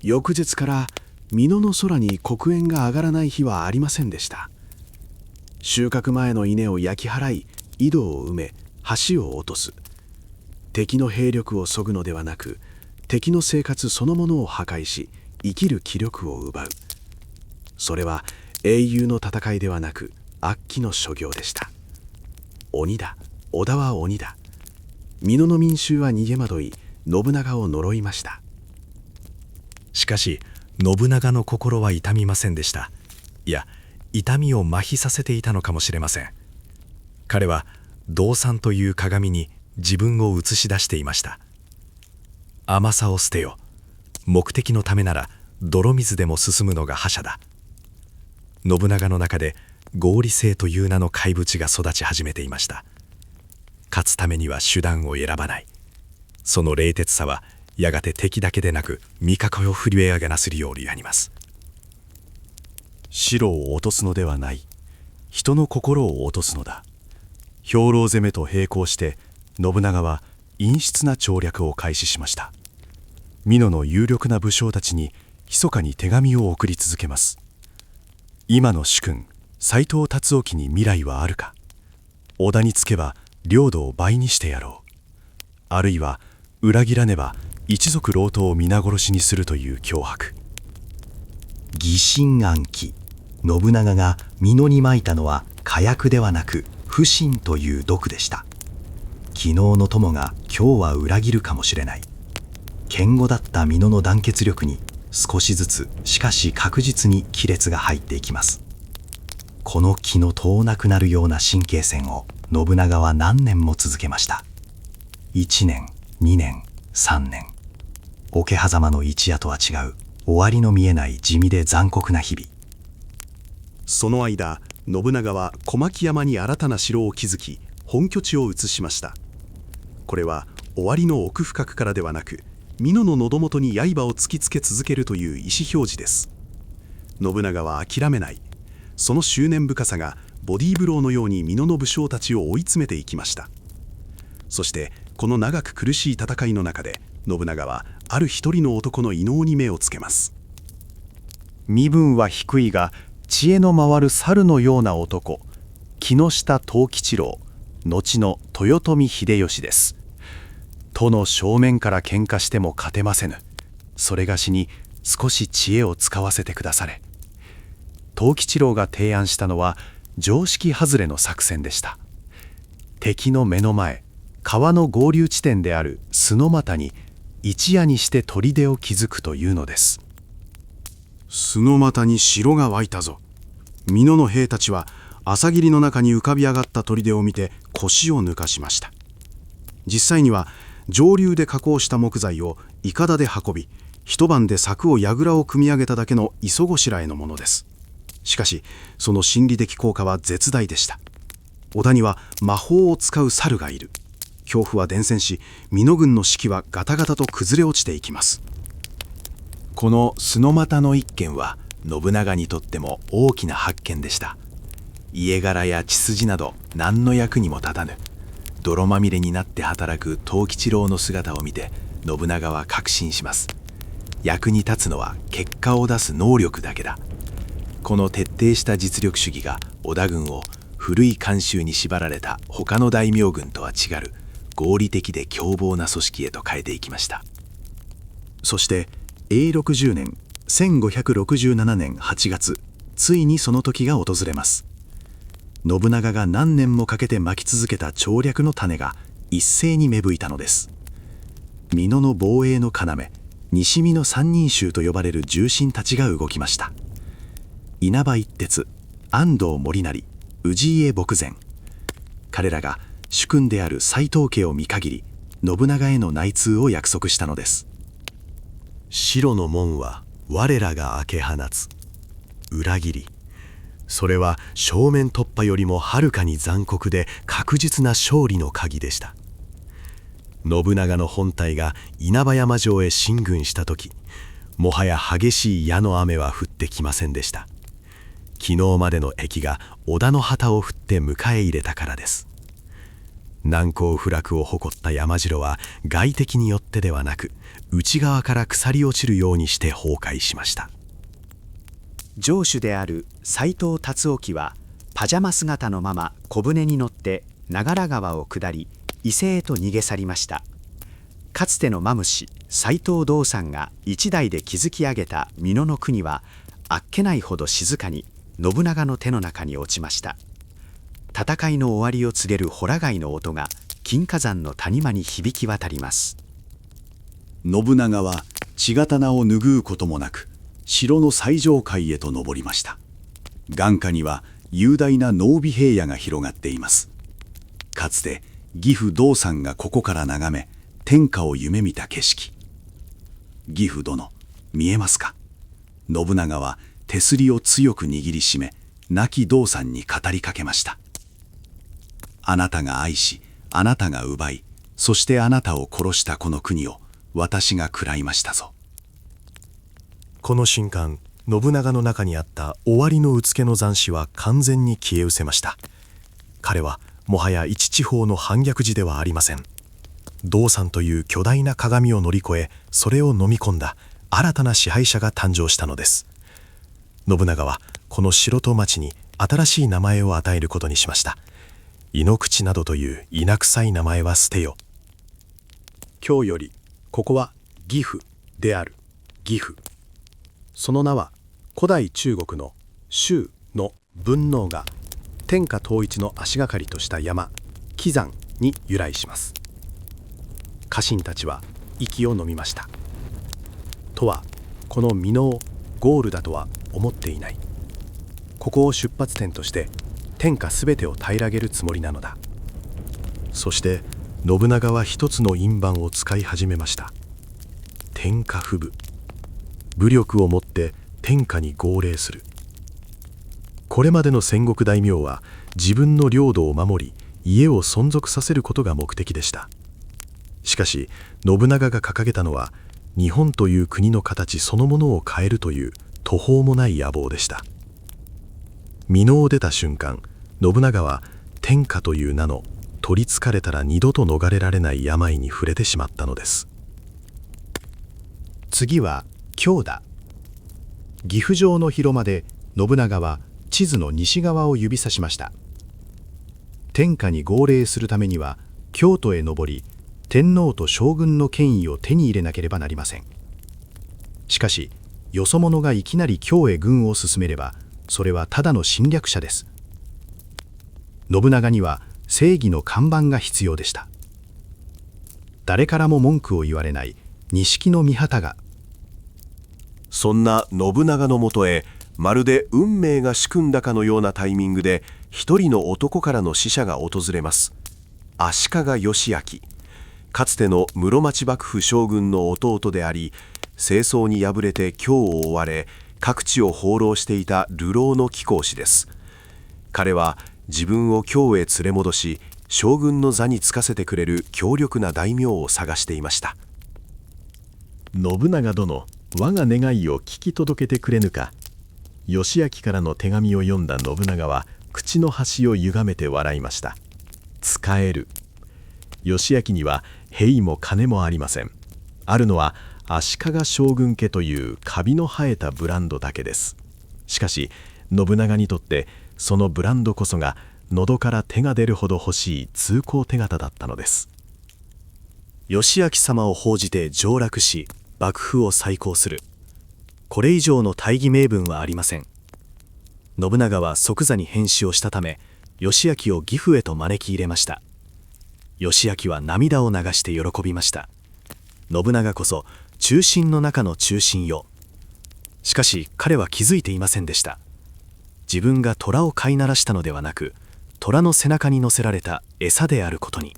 翌日から美濃の空に黒煙が上がらない日はありませんでした。収穫前の稲を焼き払い、井戸を埋め、橋を落とす。敵の兵力を削ぐのではなく、敵の生活そのものを破壊し、生きる気力を奪う。それは英雄の戦いではなく、悪鬼の所業でした。鬼だ、織田は鬼だ。美濃の民衆は逃げ惑い、信長を呪いました。しかし信長の心は痛みませんでした。いや、痛みを麻痺させていたのかもしれません。彼は道三という鏡に自分を映し出していました。甘さを捨てよ。目的のためなら泥水でも進むのが覇者だ。信長の中で合理性という名の怪物が育ち始めていました。勝つためには手段を選ばない。その冷徹さはやがて敵だけでなく味方を振り上げなするようにやります。城を落とすのではない。人の心を落とすのだ。兵糧攻めと並行して信長は陰湿な調略を開始しました。美濃の有力な武将たちに密かに手紙を送り続けます。今の主君斎藤達興に未来はあるか。織田につけば領土を倍にしてやろう。あるいは裏切らねば一族郎党を皆殺しにするという脅迫。疑心暗鬼。信長が美濃にまいたのは火薬ではなく不信という毒でした。昨日の友が今日は裏切るかもしれない。堅固だった美濃の団結力に少しずつしかし確実に亀裂が入っていきます。この気の遠なくなるような神経戦を信長は何年も続けました。1年、2年、3年。桶狭間の一夜とは違う終わりの見えない地味で残酷な日々。その間、信長は小牧山に新たな城を築き、本拠地を移しました。これは終わりの奥深くからではなく、美濃の喉元に刃を突きつけ続けるという意思表示です。信長は諦めない。その執念深さがボディーブローのように美濃の武将たちを追い詰めていきました。そしてこの長く苦しい戦いの中で、信長はある一人の男の異能に目をつけます。身分は低いが知恵の回る猿のような男、木下藤吉郎、後の豊臣秀吉です。都の正面から喧嘩しても勝てませぬ。それがしに少し知恵を使わせてくだされ。藤吉郎が提案したのは常識外れの作戦でした。敵の目の前、川の合流地点である洲俣に一夜にして砦を築くというのです。洲俣に城が湧いたぞ。美濃の兵たちは朝霧の中に浮かび上がった砦を見て腰を抜かしました。実際には上流で加工した木材をいかだで運び、一晩で柵を櫓を組み上げただけの磯ごしらえのものです。しかしその心理的効果は絶大でした。織田には魔法を使う猿がいる。恐怖は伝染し、美濃軍の士気はガタガタと崩れ落ちていきます。この洲俣の一件は信長にとっても大きな発見でした。家柄や血筋など何の役にも立たぬ泥まみれになって働く藤吉郎の姿を見て、信長は確信します。役に立つのは結果を出す能力だけだ。この徹底した実力主義が織田軍を古い慣習に縛られた他の大名軍とは違う合理的で凶暴な組織へと変えていきました。そして永禄10年1567年8月、ついにその時が訪れます。信長が何年もかけて巻き続けた調略の種が一斉に芽吹いたのです。美濃の防衛の要、西美濃三人衆と呼ばれる重臣たちが動きました。稲葉一徹、安藤盛成、氏家牧前。彼らが主君である斎藤家を見限り、信長への内通を約束したのです。白の門は我らが開け放つ。裏切り。それは正面突破よりもはるかに残酷で確実な勝利の鍵でした。信長の本隊が稲葉山城へ進軍した時、もはや激しい矢の雨は降ってきませんでした。昨日までの敵が織田の旗を振って迎え入れたからです。難攻不落を誇った山城は外敵によってではなく、内側から腐り落ちるようにして崩壊しました。城主である斎藤達興はパジャマ姿のまま小舟に乗って長良川を下り、伊勢へと逃げ去りました。かつてのマムシ斎藤道三が一代で築き上げた美濃の国はあっけないほど静かに信長の手の中に落ちました。戦いの終わりを告げるホラ貝の音が金華山の谷間に響き渡ります。信長は血刀を拭うこともなく城の最上階へと登りました。眼下には雄大な濃尾平野が広がっています。かつて義父道三がここから眺め天下を夢見た景色。義父殿、見えますか。信長は手すりを強く握りしめ、亡き道三に語りかけました。あなたが愛し、あなたが奪い、そしてあなたを殺したこの国を私が喰らいましたぞ。この瞬間、信長の中にあった終わりのうつけの残滓は完全に消え失せました。彼はもはや一地方の反逆児ではありません。道山という巨大な鏡を乗り越え、それを飲み込んだ新たな支配者が誕生したのです。信長はこの城と町に新しい名前を与えることにしました。井ノ口などという稲臭い名前は捨てよ。今日よりここは岐阜である。岐阜。その名は古代中国の周の文王が天下統一の足がかりとした山岐山に由来します。家臣たちは息を飲みました。とはこの箕面をゴールだとは思っていない。ここを出発点として天下すべてを平らげるつもりなのだ。そして信長は一つの印判を使い始めました。天下布武。武力をもって天下に号令する。これまでの戦国大名は自分の領土を守り家を存続させることが目的でした。しかし信長が掲げたのは日本という国の形そのものを変えるという途方もない野望でした。箕面を出た瞬間、信長は天下という名の取りつかれたら二度と逃れられない病に触れてしまったのです。次は京だ。岐阜城の広間で信長は地図の西側を指さしました。天下に号令するためには京都へ上り、天皇と将軍の権威を手に入れなければなりません。しかしよそ者がいきなり京へ軍を進めれば、それはただの侵略者です。信長には正義の看板が必要でした。誰からも文句を言われない錦の御旗が。そんな信長のもとへ、まるで運命が仕組んだかのようなタイミングで一人の男からの使者が訪れます。足利義昭。かつての室町幕府将軍の弟であり、政争に敗れて京を追われ各地を放浪していた流浪の貴公子です。彼は自分を京へ連れ戻し、将軍の座に就かせてくれる強力な大名を探していました。信長殿、我が願いを聞き届けてくれぬか。義昭からの手紙を読んだ信長は口の端を歪めて笑いました。使える。義昭には兵も金もありません。あるのは足利将軍家というカビの生えたブランドだけです。しかし信長にとってそのブランドこそが喉から手が出るほど欲しい通行手形だったのです。義昭様を奉じて上洛し、幕府を再興する。これ以上の大義名分はありません。信長は即座に返使をしたため、義昭を岐阜へと招き入れました。義昭は涙を流して喜びました。信長こそ忠臣の中の忠臣よ。しかし彼は気づいていませんでした。自分が虎を飼いならしたのではなく、虎の背中に乗せられた餌であることに。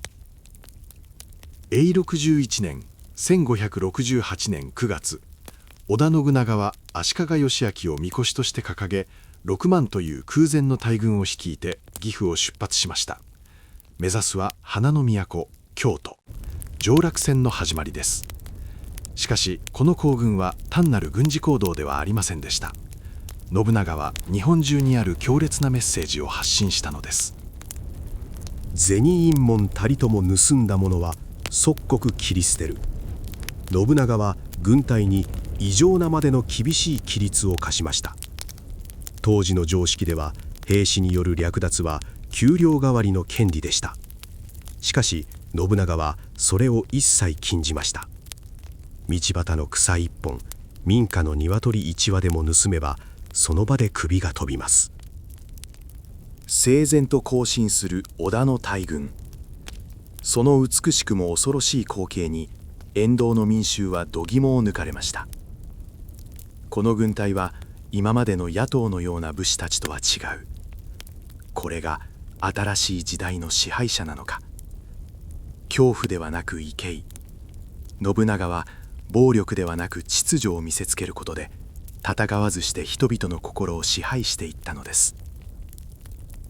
永禄11年1568年9月、織田信長は足利義昭を神輿として掲げ、6万という空前の大軍を率いて岐阜を出発しました。目指すは花の都京都、上洛戦の始まりです。しかしこの行軍は単なる軍事行動ではありませんでした。信長は日本中にある強烈なメッセージを発信したのです。銭印文たりとも盗んだものは即刻切り捨てる。信長は軍隊に異常なまでの厳しい規律を課しました。当時の常識では兵士による略奪は給料代わりの権利でした。しかし信長はそれを一切禁じました。道端の草一本、民家の鶏一羽でも盗めばその場で首が飛びます。整然と行進する織田の大軍。その美しくも恐ろしい光景に沿道の民衆は度肝を抜かれました。この軍隊は今までの野党のような武士たちとは違う。これが新しい時代の支配者なのか。恐怖ではなく畏敬。信長は暴力ではなく秩序を見せつけることで、戦わずして人々の心を支配していったのです。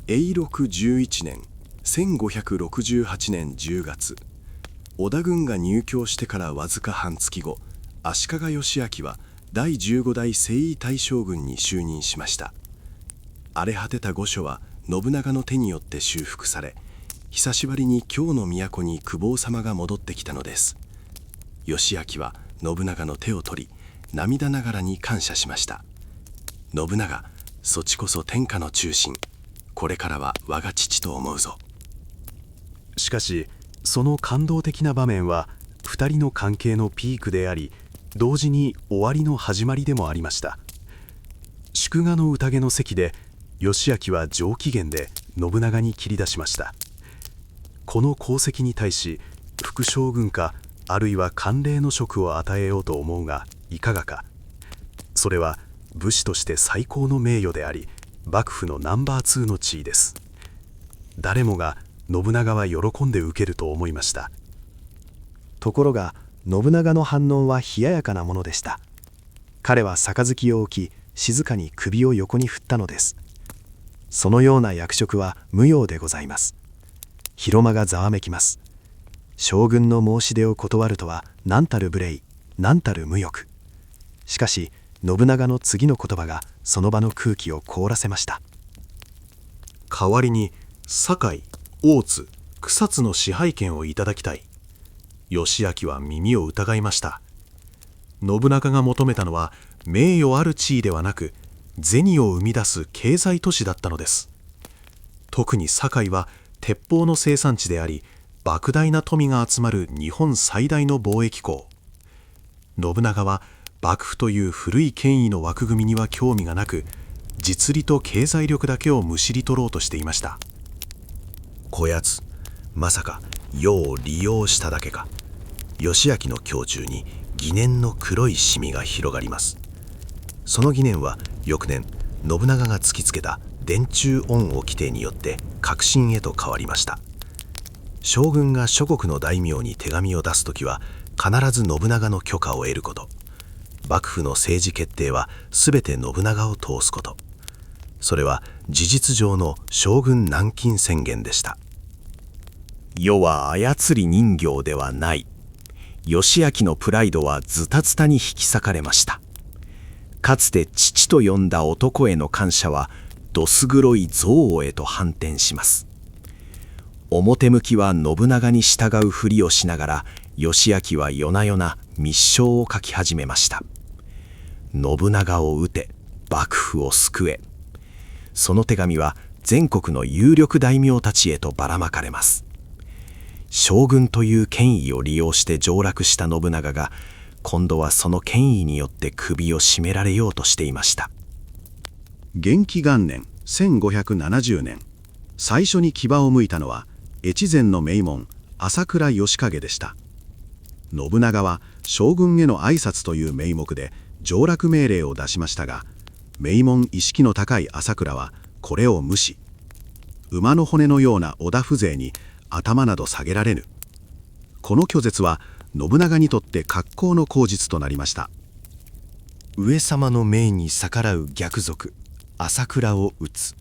永禄11年1568年10月、織田軍が入京してからわずか半月後、足利義昭は第15代征夷大将軍に就任しました。荒れ果てた御所は信長の手によって修復され、久しぶりに京の都に久保様が戻ってきたのです。義昭は信長の手を取り、涙ながらに感謝しました。信長、そちこそ天下の中心。これからは我が父と思うぞ。しかしその感動的な場面は2人の関係のピークであり、同時に終わりの始まりでもありました。祝賀の宴の席で義昭は上機嫌で信長に切り出しました。この功績に対し副将軍かあるいは官令の職を与えようと思うがいかがか。それは武士として最高の名誉であり、幕府のナンバー2の地位です。誰もが信長は喜んで受けると思いました。ところが信長の反応は冷ややかなものでした。彼は杯を置き、静かに首を横に振ったのです。そのような役職は無用でございます。広間がざわめきます。将軍の申し出を断るとは何たる無礼、何たる無欲。しかし信長の次の言葉がその場の空気を凍らせました。代わりに堺、大津、草津の支配権をいただきたい。義昭は耳を疑いました。信長が求めたのは名誉ある地位ではなく、銭を生み出す経済都市だったのです。特に堺は鉄砲の生産地であり、莫大な富が集まる日本最大の貿易港。信長は幕府という古い権威の枠組みには興味がなく、実利と経済力だけをむしり取ろうとしていました。こやつ、まさか世を利用しただけか。義昭の胸中に疑念の黒いシミが広がります。その疑念は翌年信長が突きつけた殿中恩を規定によって確信へと変わりました。将軍が諸国の大名に手紙を出すときは必ず信長の許可を得ること。幕府の政治決定はすべて信長を通すこと。それは事実上の将軍軟禁宣言でした。世は操り人形ではない。義昭のプライドはズタズタに引き裂かれました。かつて父と呼んだ男への感謝はどす黒い憎悪へと反転します。表向きは信長に従うふりをしながら、義昭は夜な夜な密書を書き始めました。信長を討て、幕府を救え。その手紙は全国の有力大名たちへとばらまかれます。将軍という権威を利用して上洛した信長が、今度はその権威によって首を絞められようとしていました。元亀元年1570年、最初に牙を向いたのは越前の名門朝倉義景でした。信長は将軍への挨拶という名目で上洛命令を出しましたが、名門意識の高い朝倉はこれを無視。馬の骨のような織田風情に頭など下げられぬ。この拒絶は信長にとって格好の口実となりました。上様の命に逆らう逆賊朝倉を討つ。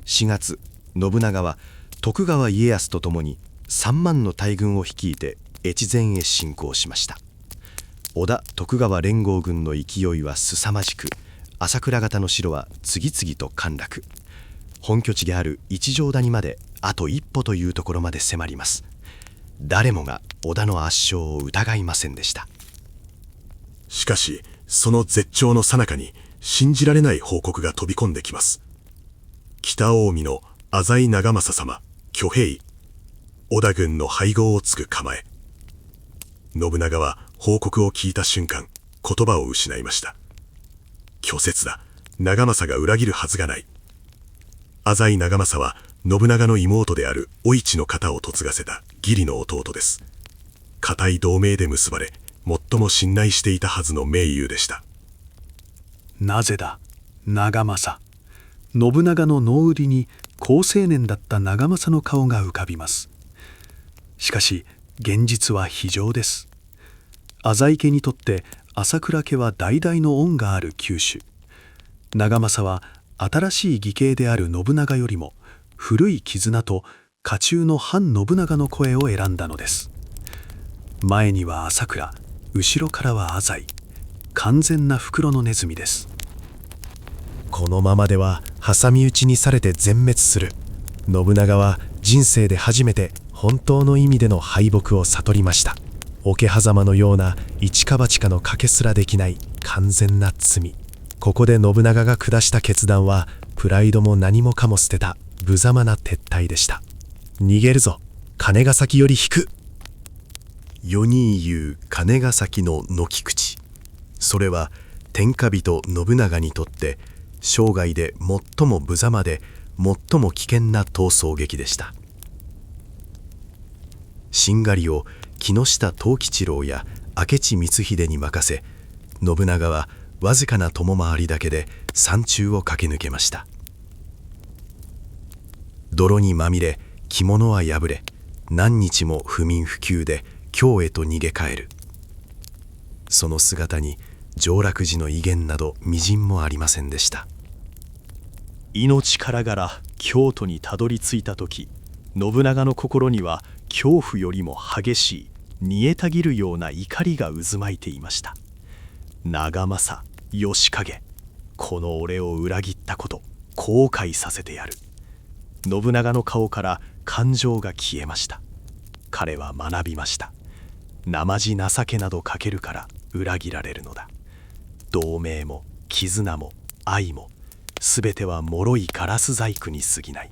4月、信長は徳川家康と共に3万の大軍を率いて越前へ侵攻しました。織田徳川連合軍の勢いは凄まじく、朝倉方の城は次々と陥落。本拠地である一乗谷まであと一歩というところまで迫ります。誰もが織田の圧勝を疑いませんでした。しかしその絶頂の最中に信じられない報告が飛び込んできます。北近江の浅井長政様挙兵、織田軍の背後をつく構え。信長は報告を聞いた瞬間、言葉を失いました。虚説だ。長政が裏切るはずがない。浅井長政は信長の妹であるお市の方を嫁がせた義理の弟です。固い同盟で結ばれ、最も信頼していたはずの盟友でした。なぜだ、長政。信長の脳裏に好青年だった長政の顔が浮かびます。しかし現実は非常です。浅井家にとって朝倉家は代々の恩がある旧種。長政は新しい義兄である信長よりも古い絆と家中の反信長の声を選んだのです。前には朝倉、後ろからは浅井。完全な袋のネズミです。このままでは挟み撃ちにされて全滅する。信長は人生で初めて本当の意味での敗北を悟りました。桶狭間のような一か八かの賭けすらできない完全な罪。ここで信長が下した決断は、プライドも何もかも捨てた無様な撤退でした。逃げるぞ、金ヶ崎より引く。世に言う金ヶ崎の軒口。それは天下人信長にとって生涯で最も無様で最も危険な逃走劇でした。しんがりを木下藤吉郎や明智光秀に任せ、信長はわずかな共回りだけで山中を駆け抜けました。泥にまみれ着物は破れ、何日も不眠不休で京へと逃げ帰る。その姿に上洛時の威厳などみじんもありませんでした。命からがら京都にたどり着いた時、信長の心には恐怖よりも激しい煮えたぎるような怒りが渦巻いていました。長政、義景、この俺を裏切ったこと後悔させてやる。信長の顔から感情が消えました。彼は学びました。生地情けなどかけるから裏切られるのだ。同盟も絆も愛もすべては脆いガラス細工に過ぎない。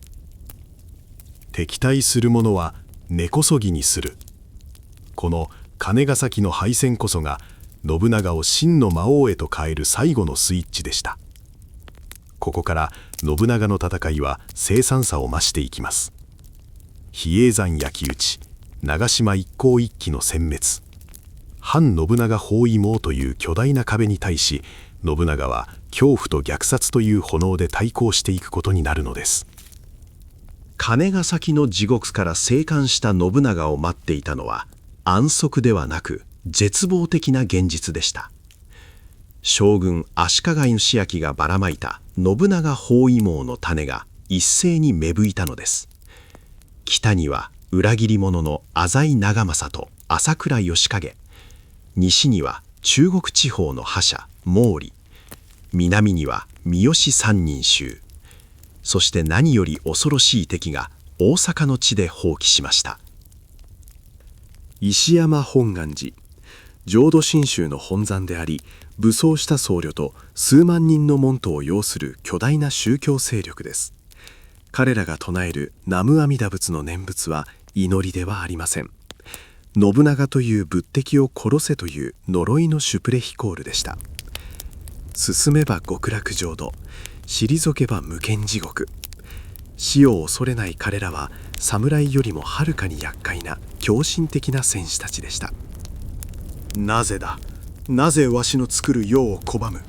敵対する者は根こそぎにする。この金ヶ崎の敗戦こそが信長を真の魔王へと変える最後のスイッチでした。ここから信長の戦いは凄惨さを増していきます。比叡山焼き討ち、長島一向一揆の殲滅、反信長包囲網という巨大な壁に対し、信長は恐怖と虐殺という炎で対抗していくことになるのです。金ヶ崎の地獄から生還した信長を待っていたのは安息ではなく絶望的な現実でした。将軍足利義昭がばらまいた信長包囲網の種が一斉に芽吹いたのです。北には裏切り者の浅井長政と朝倉義景、西には中国地方の覇者毛利、南には三好三人衆、そして何より恐ろしい敵が大阪の地で蜂起しました。石山本願寺、浄土真宗の本山であり、武装した僧侶と数万人の門徒を擁する巨大な宗教勢力です。彼らが唱える南無阿弥陀仏の念仏は祈りではありません。信長という仏敵を殺せという呪いのシュプレヒコールでした。進めば極楽浄土、退けば無間地獄。死を恐れない彼らは侍よりもはるかに厄介な狂信的な戦士たちでした。なぜだ、なぜわしの作る世を拒む。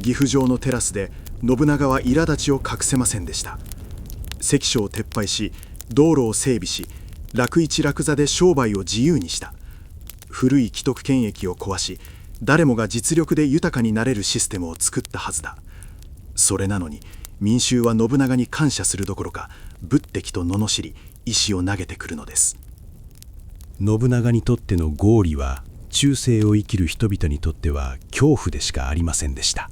岐阜城のテラスで信長は苛立ちを隠せませんでした。関所を撤廃し、道路を整備し、楽市楽座で商売を自由にした。古い既得権益を壊し、誰もが実力で豊かになれるシステムを作ったはずだ。それなのに民衆は信長に感謝するどころか、仏敵と罵り石を投げてくるのです。信長にとっての合理は中世を生きる人々にとっては恐怖でしかありませんでした。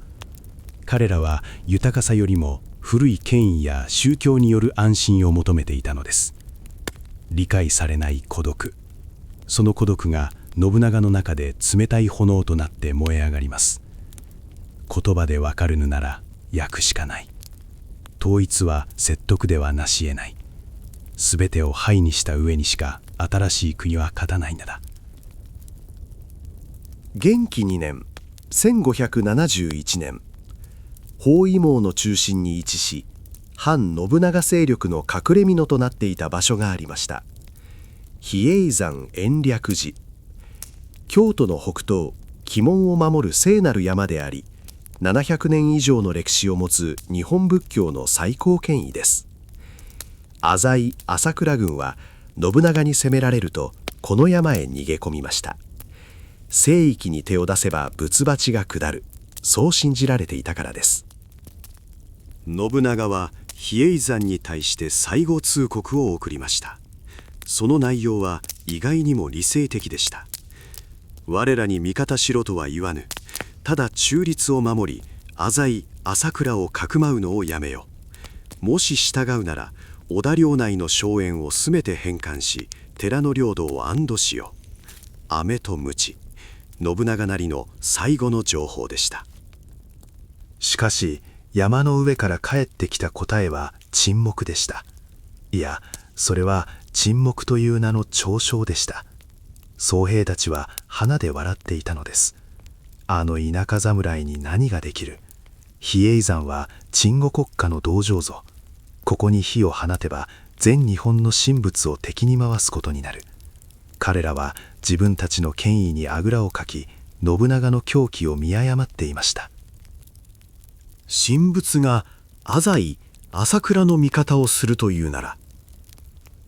彼らは豊かさよりも古い権威や宗教による安心を求めていたのです。理解されない孤独、その孤独が信長の中で冷たい炎となって燃え上がります。言葉でわかるぬなら焼くしかない。統一は説得ではなし得ない。すべてを灰にした上にしか新しい国は勝たないのだ。元亀2年1571年、包囲網の中心に位置し、反信長勢力の隠れ蓑となっていた場所がありました。比叡山延暦寺。京都の北東、鬼門を守る聖なる山であり、700年以上の歴史を持つ日本仏教の最高権威です。浅井朝倉軍は信長に攻められるとこの山へ逃げ込みました。聖域に手を出せば仏鉢が下る、そう信じられていたからです。信長は比叡山に対して最後通告を送りました。その内容は意外にも理性的でした。我らに味方しろとは言わぬ。ただ中立を守り、浅井朝倉をかくまうのをやめよ。もし従うなら織田領内の荘園をすべて返還し、寺の領土を安堵しよう。飴と鞭、信長なりの最後の情報でした。しかし山の上から帰ってきた答えは沈黙でした。いや、それは沈黙という名の嘲笑でした。僧兵たちは鼻で笑っていたのです。あの田舎侍に何ができる。比叡山は鎮護国家の道場ぞ。ここに火を放てば全日本の神仏を敵に回すことになる。彼らは自分たちの権威にあぐらをかき、信長の狂気を見誤っていました。神仏が浅井朝倉の味方をするというなら、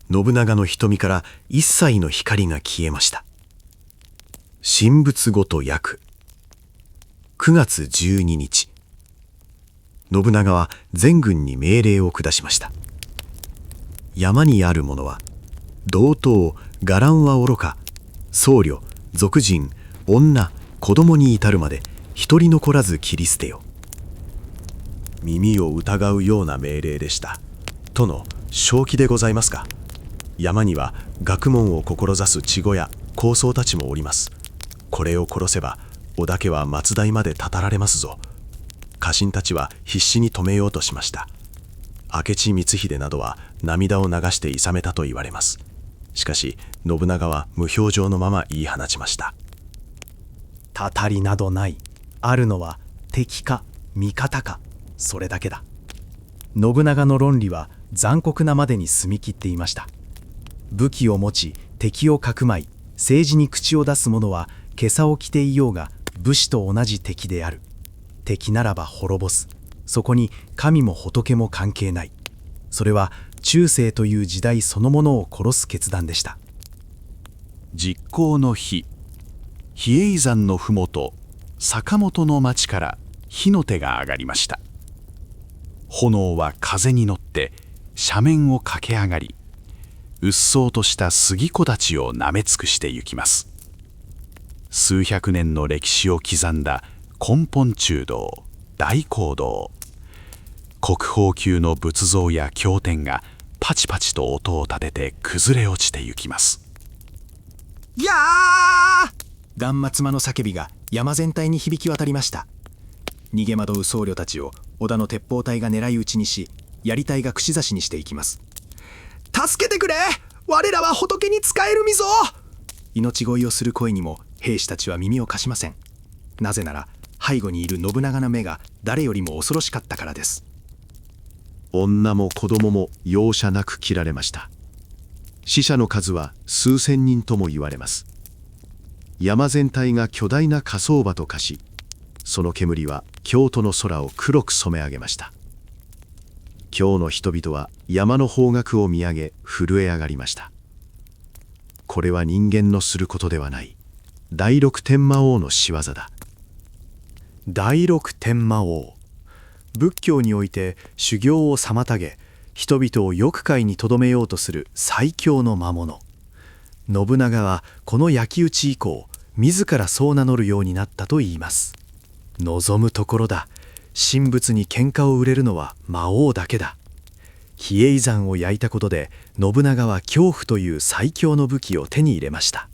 信長の瞳から一切の光が消えました。神仏ごと焼く。9月12日、信長は全軍に命令を下しました。山にあるものは同等伽藍はおろか、僧侶、俗人、女、子供に至るまで一人残らず切り捨てよ。耳を疑うような命令でした。殿、正気でございますか。山には学問を志す稚児や高僧たちもおります。これを殺せば織田家は末代までたたられますぞ。家臣たちは必死に止めようとしました。明智光秀などは涙を流していさめたと言われます。しかし信長は無表情のまま言い放ちました。たたりなどない。あるのは敵か味方か、それだけだ。信長の論理は残酷なまでに澄み切っていました。武器を持ち敵をかくまい、政治に口を出す者は袈裟を着ていようが武士と同じ敵である。敵ならば滅ぼす。そこに神も仏も関係ない。それは中世という時代そのものを殺す決断でした。実行の日、比叡山のふもと坂本の町から火の手が上がりました。炎は風に乗って斜面を駆け上がり、うっそうとした杉木立をなめ尽くしてゆきます。数百年の歴史を刻んだ根本中道、大講堂、国宝級の仏像や経典がパチパチと音を立てて崩れ落ちてゆきます。やー！断末魔の叫びが山全体に響き渡りました。逃げ惑う僧侶たちを織田の鉄砲隊が狙い撃ちにし、槍隊が串刺しにしていきます。助けてくれ！我らは仏に仕える身ぞ！命乞いをする声にも兵士たちは耳を貸しません。なぜなら背後にいる信長の目が誰よりも恐ろしかったからです。女も子供も容赦なく切られました。死者の数は数千人とも言われます。山全体が巨大な火葬場と化し、その煙は京都の空を黒く染め上げました。京の人々は山の方角を見上げ震え上がりました。これは人間のすることではない。第六天魔王の仕業だ。第六天魔王。仏教において修行を妨げ、人々を欲界にとどめようとする最強の魔物。信長はこの焼き討ち以降、自らそう名乗るようになったといいます。望むところだ。神仏に喧嘩を売れるのは魔王だけだ。比叡山を焼いたことで信長は恐怖という最強の武器を手に入れました。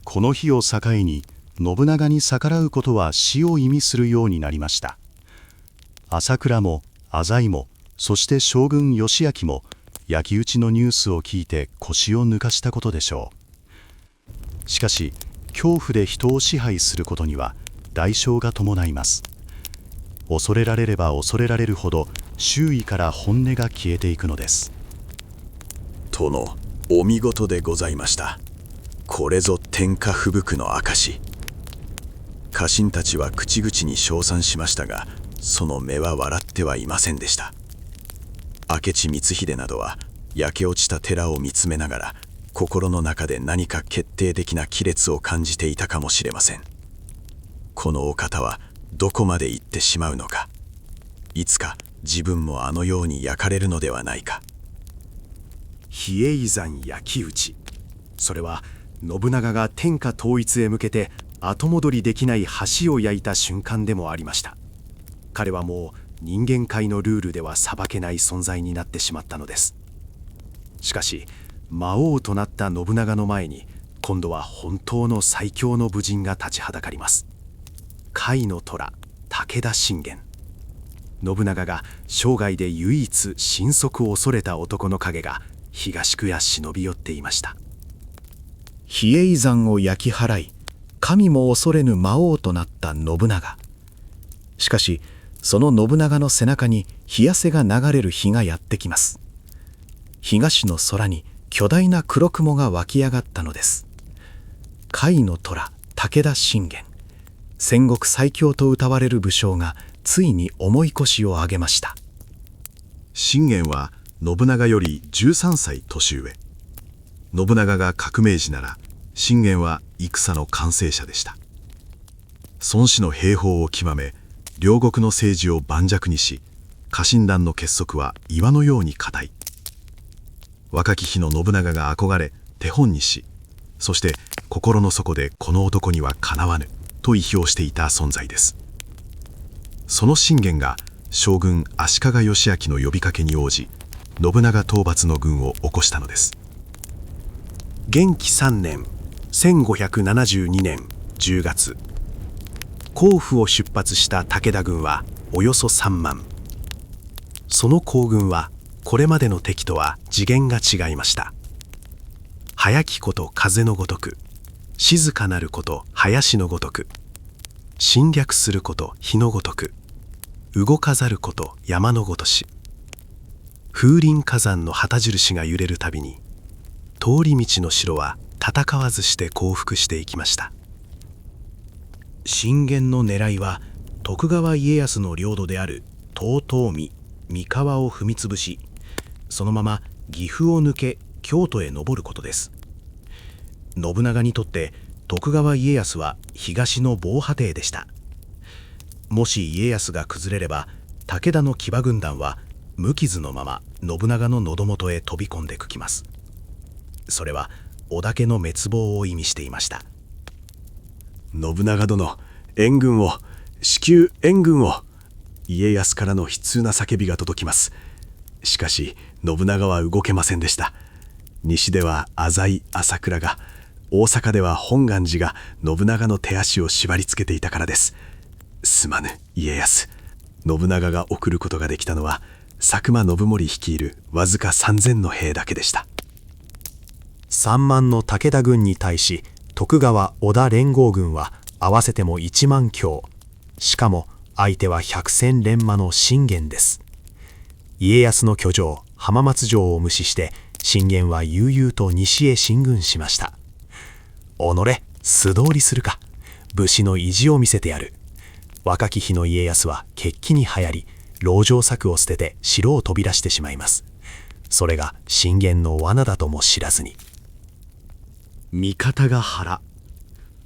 この日を境に信長に逆らうことは死を意味するようになりました。朝倉も浅井も、そして将軍義昭も焼き討ちのニュースを聞いて腰を抜かしたことでしょう。しかし恐怖で人を支配することには代償が伴います。恐れられれば恐れられるほど周囲から本音が消えていくのです。殿、お見事でございました。これぞ天下不服の証。家臣たちは口々に称賛しましたが、その目は笑ってはいませんでした。明智光秀などは焼け落ちた寺を見つめながら、心の中で何か決定的な亀裂を感じていたかもしれません。このお方はどこまで行ってしまうのか。いつか自分もあのように焼かれるのではないか。比叡山焼き討ち。それは信長が天下統一へ向けて後戻りできない橋を焼いた瞬間でもありました。彼はもう人間界のルールでは裁けない存在になってしまったのです。しかし魔王となった信長の前に今度は本当の最強の武人が立ちはだかります。甲斐の虎武田信玄。信長が生涯で唯一神足を恐れた男の影が東区や忍び寄っていました。比叡山を焼き払い、神も恐れぬ魔王となった信長。しかしその信長の背中に冷や汗が流れる日がやってきます。東の空に巨大な黒雲が湧き上がったのです。甲斐の虎武田信玄、戦国最強と謳われる武将がついに重い腰を上げました。信玄は信長より13歳年上。信長が革命時なら信玄は戦の完成者でした。孫子の兵法を極め、両国の政治を盤石にし、家臣団の結束は岩のように固い。若き日の信長が憧れ手本にし、そして心の底でこの男にはかなわぬと意表していた存在です。その信玄が将軍足利義昭の呼びかけに応じ、信長討伐の軍を起こしたのです。元亀3年1572年10月、甲府を出発した武田軍はおよそ3万。その行軍はこれまでの敵とは次元が違いました。早きこと風のごとく、静かなること林のごとく、侵略すること火のごとく、動かざること山のごとし。風林火山の旗印が揺れるたびに、通り道の城は戦わずして降伏していきました。信玄の狙いは徳川家康の領土である遠江、三河を踏みつぶし、そのまま岐阜を抜け京都へ上ることです。信長にとって徳川家康は東の防波堤でした。もし家康が崩れれば、武田の騎馬軍団は無傷のまま信長の喉元へ飛び込んでくきます。それは織田家の滅亡を意味していました。信長殿、援軍を、至急援軍を。家康からの悲痛な叫びが届きます。しかし信長は動けませんでした。西では浅井朝倉が、大阪では本願寺が信長の手足を縛りつけていたからです。すまぬ家康。信長が送ることができたのは佐久間信盛率いるわずか3000の兵だけでした。3万の武田軍に対し徳川織田連合軍は合わせても1万強。しかも相手は百戦錬磨の信玄です。家康の居城浜松城を無視して信玄は悠々と西へ進軍しました。おのれ素通りするか、武士の意地を見せてやる。若き日の家康は決起に流行り、籠城策を捨てて城を飛び出してしまいます。それが信玄の罠だとも知らずに。三方ヶ原、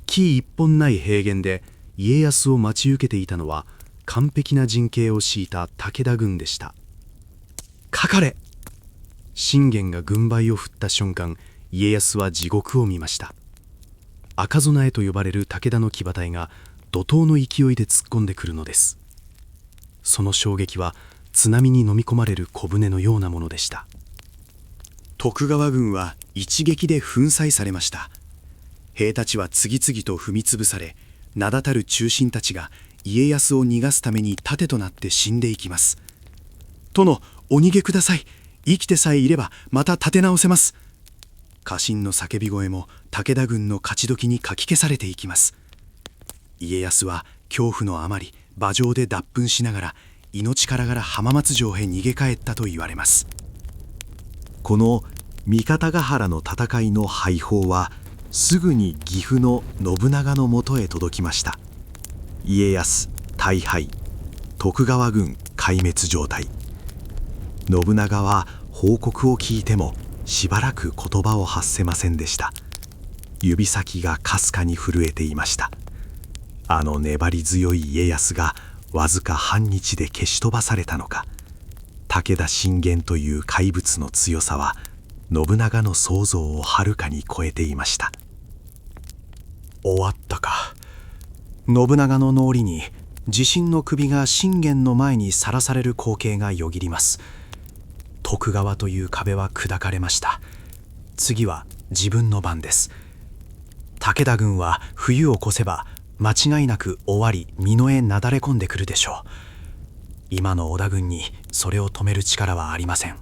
木一本ない平原で家康を待ち受けていたのは完璧な陣形を敷いた武田軍でした。かかれ。信玄が軍配を振った瞬間、家康は地獄を見ました。赤備えと呼ばれる武田の騎馬隊が怒涛の勢いで突っ込んでくるのです。その衝撃は津波に飲み込まれる小舟のようなものでした。徳川軍は一撃で粉砕されました。兵たちは次々と踏みつぶされ、名だたる忠臣たちが家康を逃がすために盾となって死んでいきます。殿、お逃げください。生きてさえいればまた立て直せます。家臣の叫び声も武田軍の勝ち時にかき消されていきます。家康は恐怖のあまり馬上で脱糞しながら命からがら浜松城へ逃げ帰ったと言われます。この三方ヶ原の戦いの敗報はすぐに岐阜の信長のもとへ届きました。家康大敗、徳川軍壊滅状態。信長は報告を聞いてもしばらく言葉を発せませんでした。指先がかすかに震えていました。あの粘り強い家康がわずか半日で消し飛ばされたのか。武田信玄という怪物の強さは信長の想像をはるかに超えていました。終わったか。信長の脳裏に自身の首が信玄の前にさらされる光景がよぎります。徳川という壁は砕かれました。次は自分の番です。武田軍は冬を越せば間違いなく終わり美濃へなだれ込んでくるでしょう。今の織田軍にそれを止める力はありません。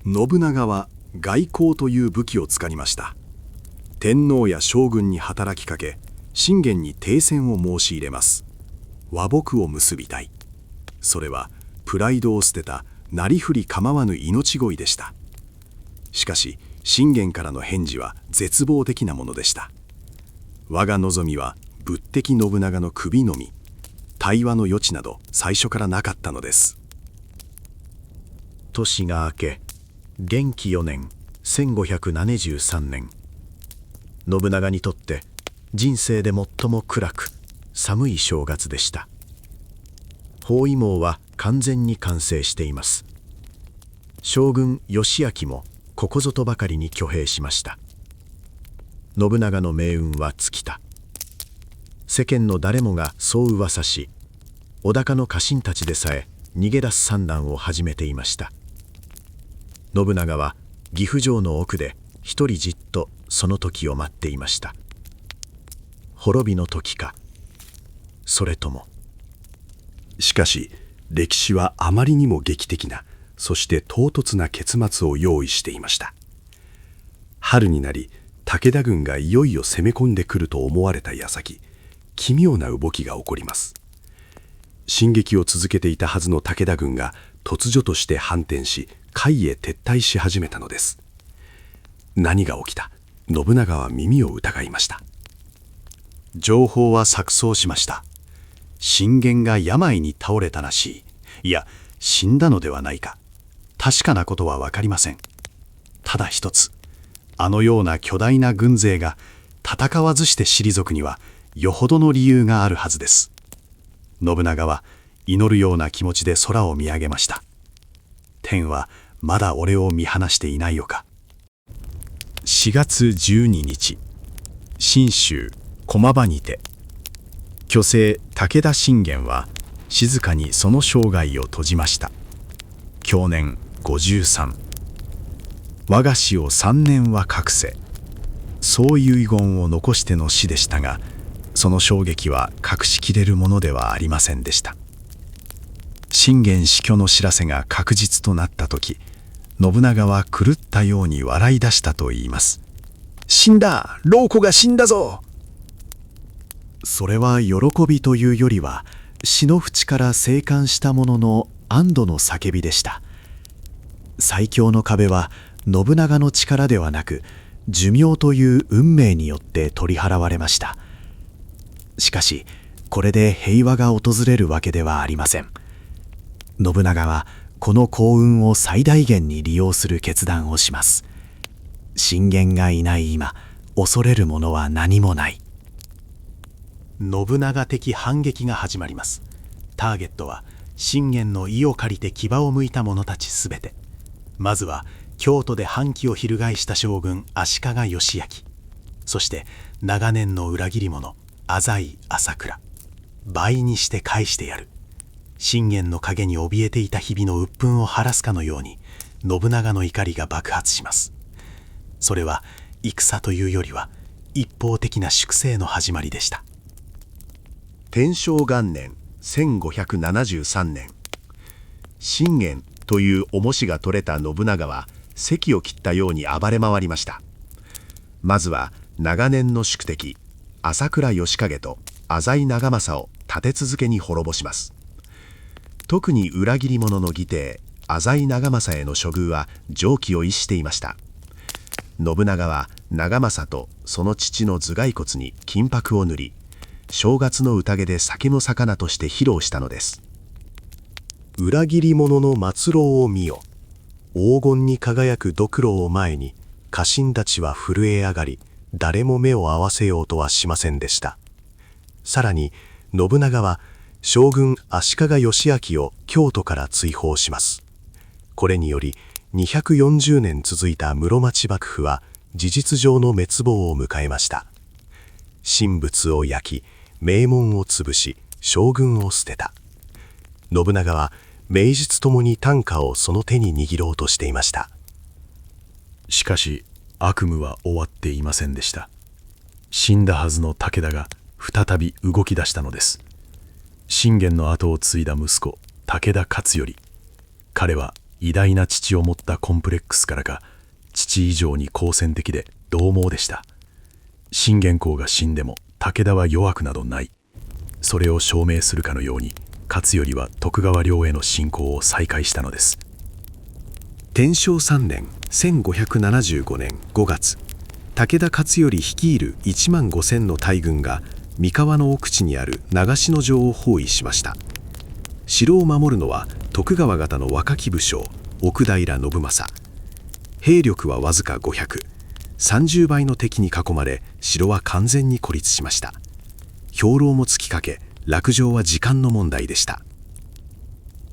信長は外交という武器を使いました。天皇や将軍に働きかけ、信玄に停戦を申し入れます。和睦を結びたい。それはプライドを捨てたなりふり構わぬ命乞いでした。しかし信玄からの返事は絶望的なものでした。我が望みは仏敵信長の首のみ、対話の余地など最初からなかったのです。年が明け、元亀4年1573年、信長にとって人生で最も暗く寒い正月でした。包囲網は完全に完成しています。将軍義昭もここぞとばかりに挙兵しました。信長の命運は尽きた。世間の誰もがそう噂し、織高の家臣たちでさえ逃げ出す算段を始めていました。信長は岐阜城の奥で一人じっとその時を待っていました。滅びの時か、それとも。しかし歴史はあまりにも劇的な、そして唐突な結末を用意していました。春になり武田軍がいよいよ攻め込んでくると思われた矢先、奇妙な動きが起こります。進撃を続けていたはずの武田軍が突如として反転し、甲斐へ撤退し始めたのです。何が起きた？信長は耳を疑いました。情報は錯綜しました。信玄が病に倒れたらしい。いや、死んだのではないか。確かなことは分かりません。ただ一つ、あのような巨大な軍勢が戦わずして退くにはよほどの理由があるはずです。信長は祈るような気持ちで空を見上げました。天はまだ俺を見放していないよか。4月12日、信州駒場にて、巨聖武田信玄は静かにその生涯を閉じました。享年53。我が死を3年は隠せ。そう遺言を残しての死でしたが、その衝撃は隠しきれるものではありませんでした。信玄死去の知らせが確実となった時、信長は狂ったように笑い出したといいます。死んだ！老子が死んだぞ！それは喜びというよりは、死の淵から生還したものの安堵の叫びでした。最強の壁は信長の力ではなく、寿命という運命によって取り払われました。しかし、これで平和が訪れるわけではありません。信長はこの幸運を最大限に利用する決断をします。信玄がいない今、恐れるものは何もない。信長的反撃が始まります。ターゲットは信玄の意を借りて牙をむいた者たちすべて。まずは京都で反旗を翻した将軍足利義昭、そして長年の裏切り者浅井朝倉。倍にして返してやる。信玄の陰に怯えていた日々の鬱憤を晴らすかのように、信長の怒りが爆発します。それは戦というよりは一方的な粛清の始まりでした。天正元年1573年、信玄という重しが取れた信長は堰を切ったように暴れ回りました。まずは長年の宿敵朝倉義景と浅井長政を立て続けに滅ぼします。特に裏切り者の義弟浅井長政への処遇は常軌を逸していました。信長は長政とその父の頭蓋骨に金箔を塗り、正月の宴で酒の肴として披露したのです。裏切り者の末路を見よ。黄金に輝くドクロを前に家臣たちは震え上がり、誰も目を合わせようとはしませんでした。さらに信長は将軍足利義昭を京都から追放します。これにより240年続いた室町幕府は事実上の滅亡を迎えました。神仏を焼き、名門を潰し、将軍を捨てた。信長は名実ともに天下をその手に握ろうとしていました。しかし悪夢は終わっていませんでした。死んだはずの武田が再び動き出したのです。信玄の後を継いだ息子武田勝頼。彼は偉大な父を持ったコンプレックスからか、父以上に好戦的で獰猛でした。信玄公が死んでも武田は弱くなどない。それを証明するかのように勝頼は徳川領への侵攻を再開したのです。天正3年1575年5月、武田勝頼率いる1万5,000の大軍が三河の奥地にある長篠城を包囲しました。城を守るのは徳川方の若き武将奥平信正。兵力はわずか500、30倍の敵に囲まれ、城は完全に孤立しました。兵糧も尽きかけ、落城は時間の問題でした。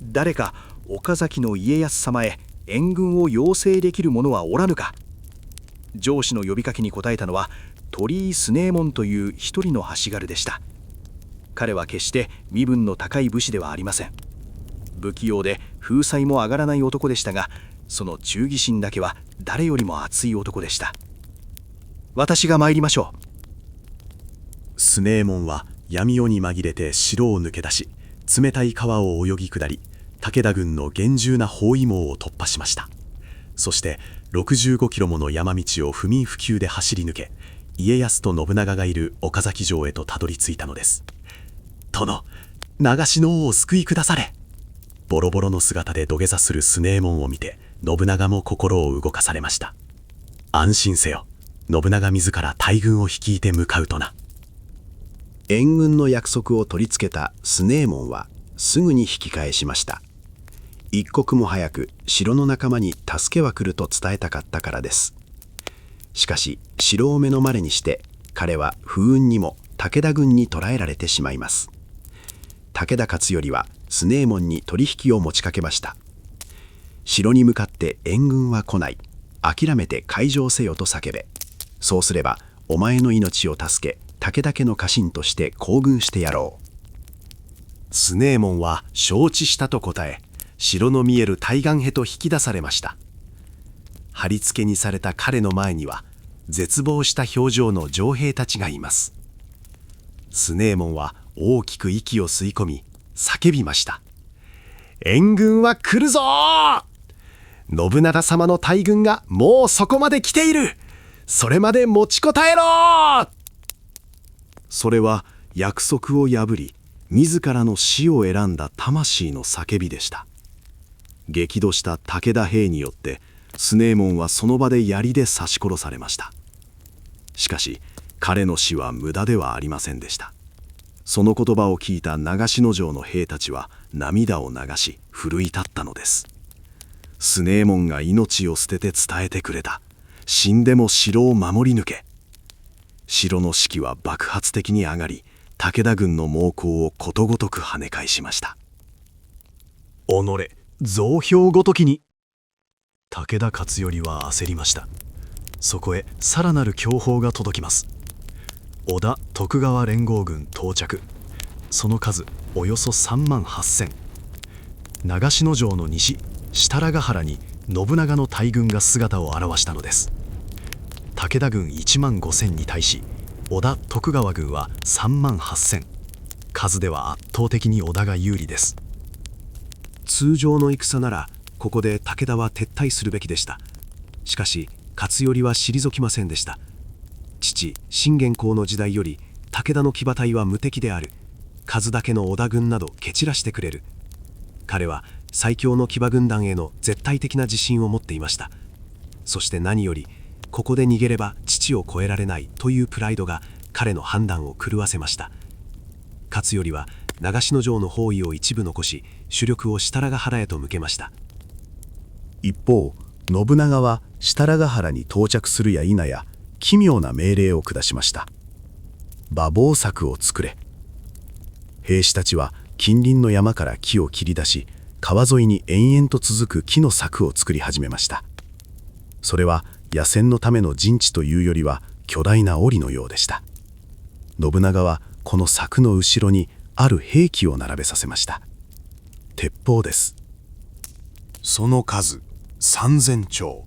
誰か岡崎の家康様へ援軍を要請できる者はおらぬか。上司の呼びかけに応えたのは鳥居強右衛門という一人の足軽でした。彼は決して身分の高い武士ではありません。不器用で風采も上がらない男でしたが、その忠義心だけは誰よりも熱い男でした。私が参りましょう。強右衛門は闇夜に紛れて城を抜け出し、冷たい川を泳ぎ下り、武田軍の厳重な包囲網を突破しました。そして65キロもの山道を不眠不休で走り抜け、家康と信長がいる岡崎城へとたどり着いたのです。殿、長篠王をお救いくだされ。ボロボロの姿で土下座する強右衛門を見て、信長も心を動かされました。安心せよ、信長自ら大軍を率いて向かうとな。援軍の約束を取り付けた強右衛門はすぐに引き返しました。一刻も早く城の仲間に助けは来ると伝えたかったからです。しかし城を目の前にして彼は不運にも武田軍に捕らえられてしまいます。武田勝頼は強右衛門に取引を持ちかけました。城に向かって援軍は来ない。諦めて開城せよと叫べ。そうすればお前の命を助け、武田家の家臣として行軍してやろう。強右衛門は承知したと答え、城の見える対岸へと引き出されました。貼り付けにされた彼の前には絶望した表情の城兵たちがいます。強右衛門は大きく息を吸い込み叫びました。援軍は来るぞー！信長様の大軍がもうそこまで来ている。それまで持ちこたえろー！それは約束を破り自らの死を選んだ魂の叫びでした。激怒した武田兵によって強右衛門はその場で槍で刺し殺されました。しかし彼の死は無駄ではありませんでした。その言葉を聞いた長篠城の兵たちは涙を流し奮い立ったのです。強右衛門が命を捨てて伝えてくれた。死んでも城を守り抜け。城の士気は爆発的に上がり、武田軍の猛攻をことごとく跳ね返しました。己、増票ごときに。武田勝頼は焦りました。そこへさらなる強報が届きます。織田徳川連合軍到着。その数およそ3万8,000。長篠城の西設楽原に信長の大軍が姿を現したのです。武田軍1万5,000に対し織田徳川軍は3万8,000。数では圧倒的に織田が有利です。通常の戦ならここで武田は撤退するべきでした。しかし勝頼は退きませんでした。父信玄公の時代より武田の騎馬隊は無敵である。数だけの織田軍など蹴散らしてくれる。彼は最強の騎馬軍団への絶対的な自信を持っていました。そして何よりここで逃げれば父を超えられないというプライドが彼の判断を狂わせました。勝頼は長篠城の包囲を一部残し、主力を設楽原へと向けました。一方、信長は設楽原に到着するや否や奇妙な命令を下しました。馬防柵を作れ。兵士たちは近隣の山から木を切り出し、川沿いに延々と続く木の柵を作り始めました。それは野戦のための陣地というよりは巨大な檻のようでした。信長はこの柵の後ろにある兵器を並べさせました。鉄砲です。その数3000丁。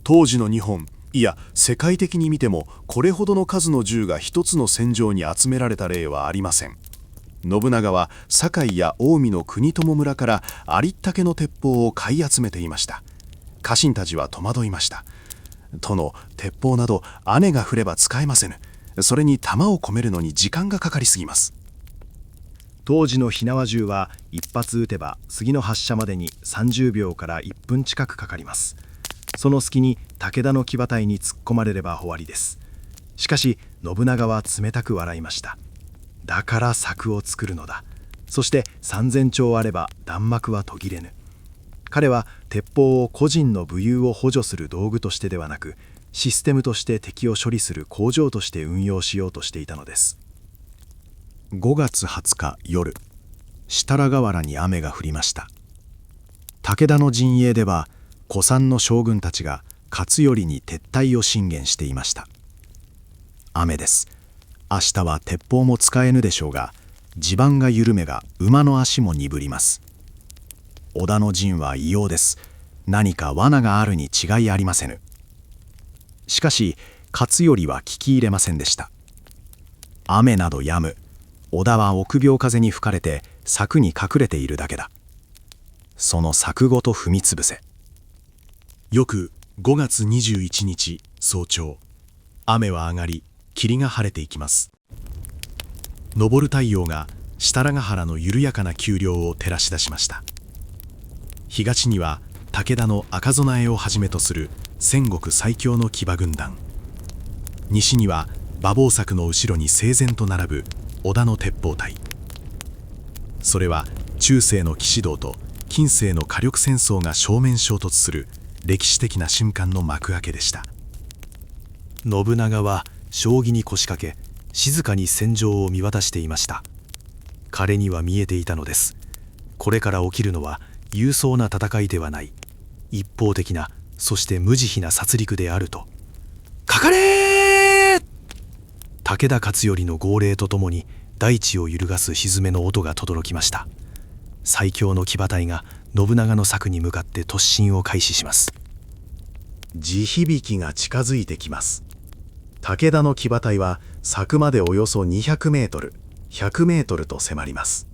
当時の日本、いや世界的に見てもこれほどの数の銃が一つの戦場に集められた例はありません。信長は堺や近江の国友村からありったけの鉄砲を買い集めていました。家臣たちは戸惑いました。殿、鉄砲など雨が降れば使えませぬ。それに弾を込めるのに時間がかかりすぎます。当時の火縄銃は一発撃てば次の発射までに30秒から1分近くかかります。その隙に武田の騎馬隊に突っ込まれれば終わりです。しかし信長は冷たく笑いました。だから策を作るのだ。そして3000丁あれば弾幕は途切れぬ。彼は鉄砲を個人の武勇を補助する道具としてではなく、システムとして敵を処理する工場として運用しようとしていたのです。5月20日夜、設楽河原に雨が降りました。武田の陣営では古参の将軍たちが勝頼に撤退を進言していました。雨です。明日は鉄砲も使えぬでしょうが、地盤が緩めが馬の足も鈍ります。織田の陣は異様です。何か罠があるに違いありませぬ。しかし勝頼は聞き入れませんでした。雨など止む。織田は臆病風に吹かれて柵に隠れているだけだ。その柵ごと踏みつぶせ。翌5月21日早朝、雨は上がり霧が晴れていきます。昇る太陽が設楽原の緩やかな丘陵を照らし出しました。東には武田の赤備えをはじめとする戦国最強の騎馬軍団、西には馬防柵の後ろに整然と並ぶ織田の鉄砲隊。それは中世の騎士道と近世の火力戦争が正面衝突する歴史的な瞬間の幕開けでした。信長は将棋に腰掛け、静かに戦場を見渡していました。彼には見えていたのです。これから起きるのは勇壮な戦いではない、一方的な、そして無慈悲な殺戮であると。かかれー！武田勝頼の号令とともに大地を揺るがす蹄の音が轟きました。最強の騎馬隊が信長の柵に向かって突進を開始します。地響きが近づいてきます。武田の騎馬隊は柵までおよそ200メートル、100メートルと迫ります。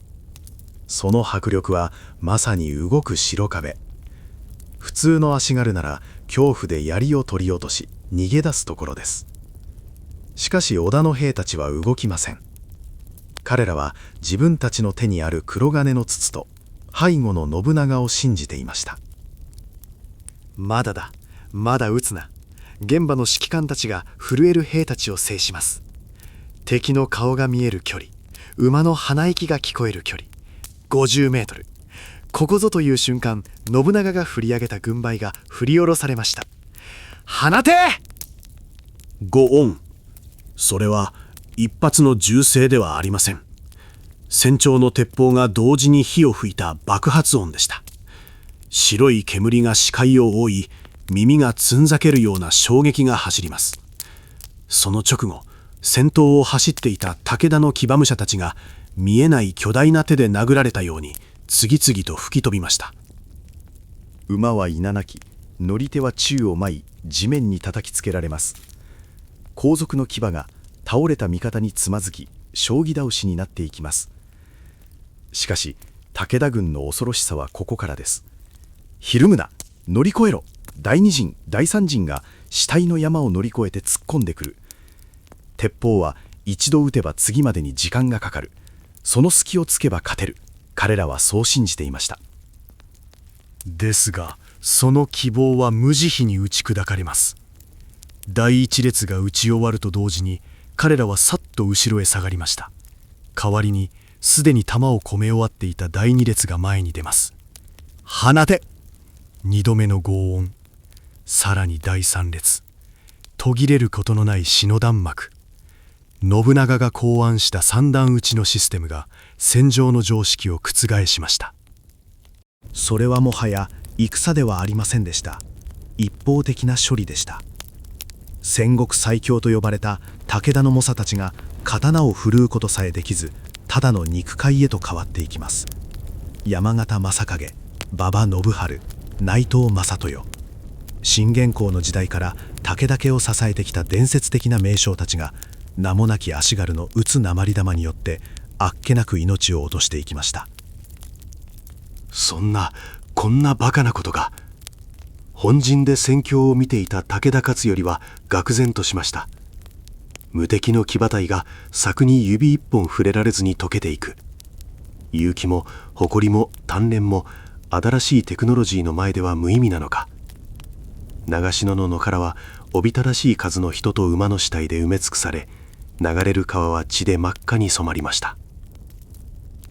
その迫力はまさに動く白壁。普通の足軽なら恐怖で槍を取り落とし逃げ出すところです。しかし織田の兵たちは動きません。彼らは自分たちの手にある黒金の筒と背後の信長を信じていました。まだだ、まだ撃つな。現場の指揮官たちが震える兵たちを制します。敵の顔が見える距離、馬の鼻息が聞こえる距離、50メートル。ここぞという瞬間、信長が振り上げた軍配が振り下ろされました。放て！ご恩。それは一発の銃声ではありません。戦長の鉄砲が同時に火を吹いた爆発音でした。白い煙が視界を覆い、耳がつんざけるような衝撃が走ります。その直後、先頭を走っていた武田の騎馬武者たちが見えない巨大な手で殴られたように次々と吹き飛びました。馬はいななき、乗り手は宙を舞い、地面に叩きつけられます。後続の騎馬が倒れた味方につまずき、将棋倒しになっていきます。しかし武田軍の恐ろしさはここからです。ひるむな、乗り越えろ。第二陣、第三陣が死体の山を乗り越えて突っ込んでくる。鉄砲は一度撃てば次までに時間がかかる。その隙をつけば勝てる。彼らはそう信じていました。ですが、その希望は無慈悲に打ち砕かれます。第一列が撃ち終わると同時に、彼らはさっと後ろへ下がりました。代わりに、すでに弾を込め終わっていた第二列が前に出ます。放て！二度目の轟音。さらに第三列。途切れることのない篠弾幕。信長が考案した三段撃ちのシステムが戦場の常識を覆しました。それはもはや戦ではありませんでした。一方的な処理でした。戦国最強と呼ばれた武田の猛者たちが刀を振るうことさえできず、ただの肉塊へと変わっていきます。山形正景、馬場信春、内藤正豊、信玄公の時代から武田家を支えてきた伝説的な名将たちが、名もなき足軽の撃つ鉛玉によってあっけなく命を落としていきました。こんなバカなことが。本陣で戦況を見ていた武田勝頼は愕然としました。無敵の騎馬隊が柵に指一本触れられずに溶けていく。結城も誇りも鍛錬も新しいテクノロジーの前では無意味なのか。長篠の野からはおびただしい数の人と馬の死体で埋め尽くされ、流れる川は血で真っ赤に染まりました。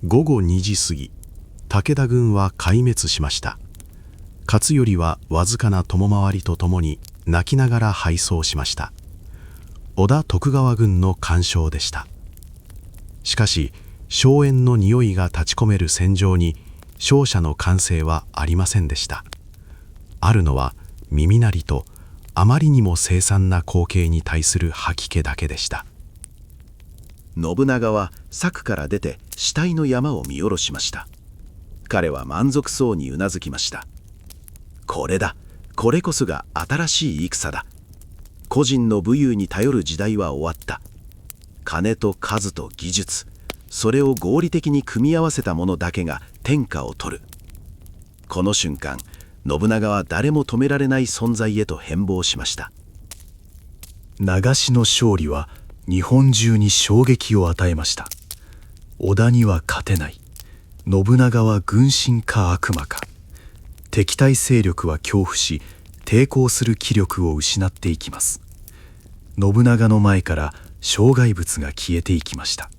午後2時過ぎ、武田軍は壊滅しました。勝頼はわずかな共回りとともに泣きながら敗走しました。織田徳川軍の完勝でした。しかし硝煙の匂いが立ち込める戦場に勝者の歓声はありませんでした。あるのは耳鳴りとあまりにも凄惨な光景に対する吐き気だけでした。信長は柵から出て死体の山を見下ろしました。彼は満足そうにうなずきました。これだ、これこそが新しい戦だ。個人の武勇に頼る時代は終わった。金と数と技術、それを合理的に組み合わせたものだけが天下を取る。この瞬間、信長は誰も止められない存在へと変貌しました。長篠勝利は日本中に衝撃を与えました。織田には勝てない。信長は軍神か悪魔か。敵対勢力は恐怖し、抵抗する気力を失っていきます。信長の前から障害物が消えていきました。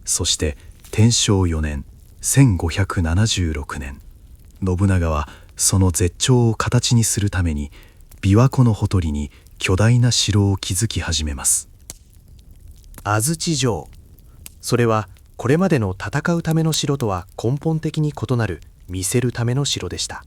そして天正4年1576年、信長はその絶頂を形にするために琵琶湖のほとりに巨大な城を築き始めます。安土城。それはこれまでの戦うための城とは根本的に異なる見せるための城でした。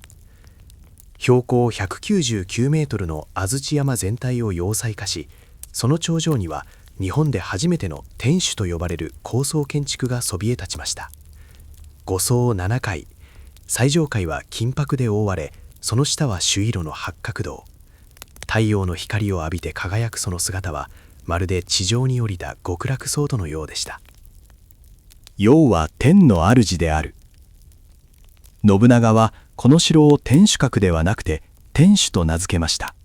標高199メートルの安土山全体を要塞化し、その頂上には日本で初めての天守と呼ばれる高層建築がそびえ立ちました。5層7階、最上階は金箔で覆われ、その下は朱色の八角堂。太陽の光を浴びて輝くその姿は、まるで地上に降りた極楽僧都のようでした。要は天の主である。信長はこの城を天守閣ではなくて天守と名付けました。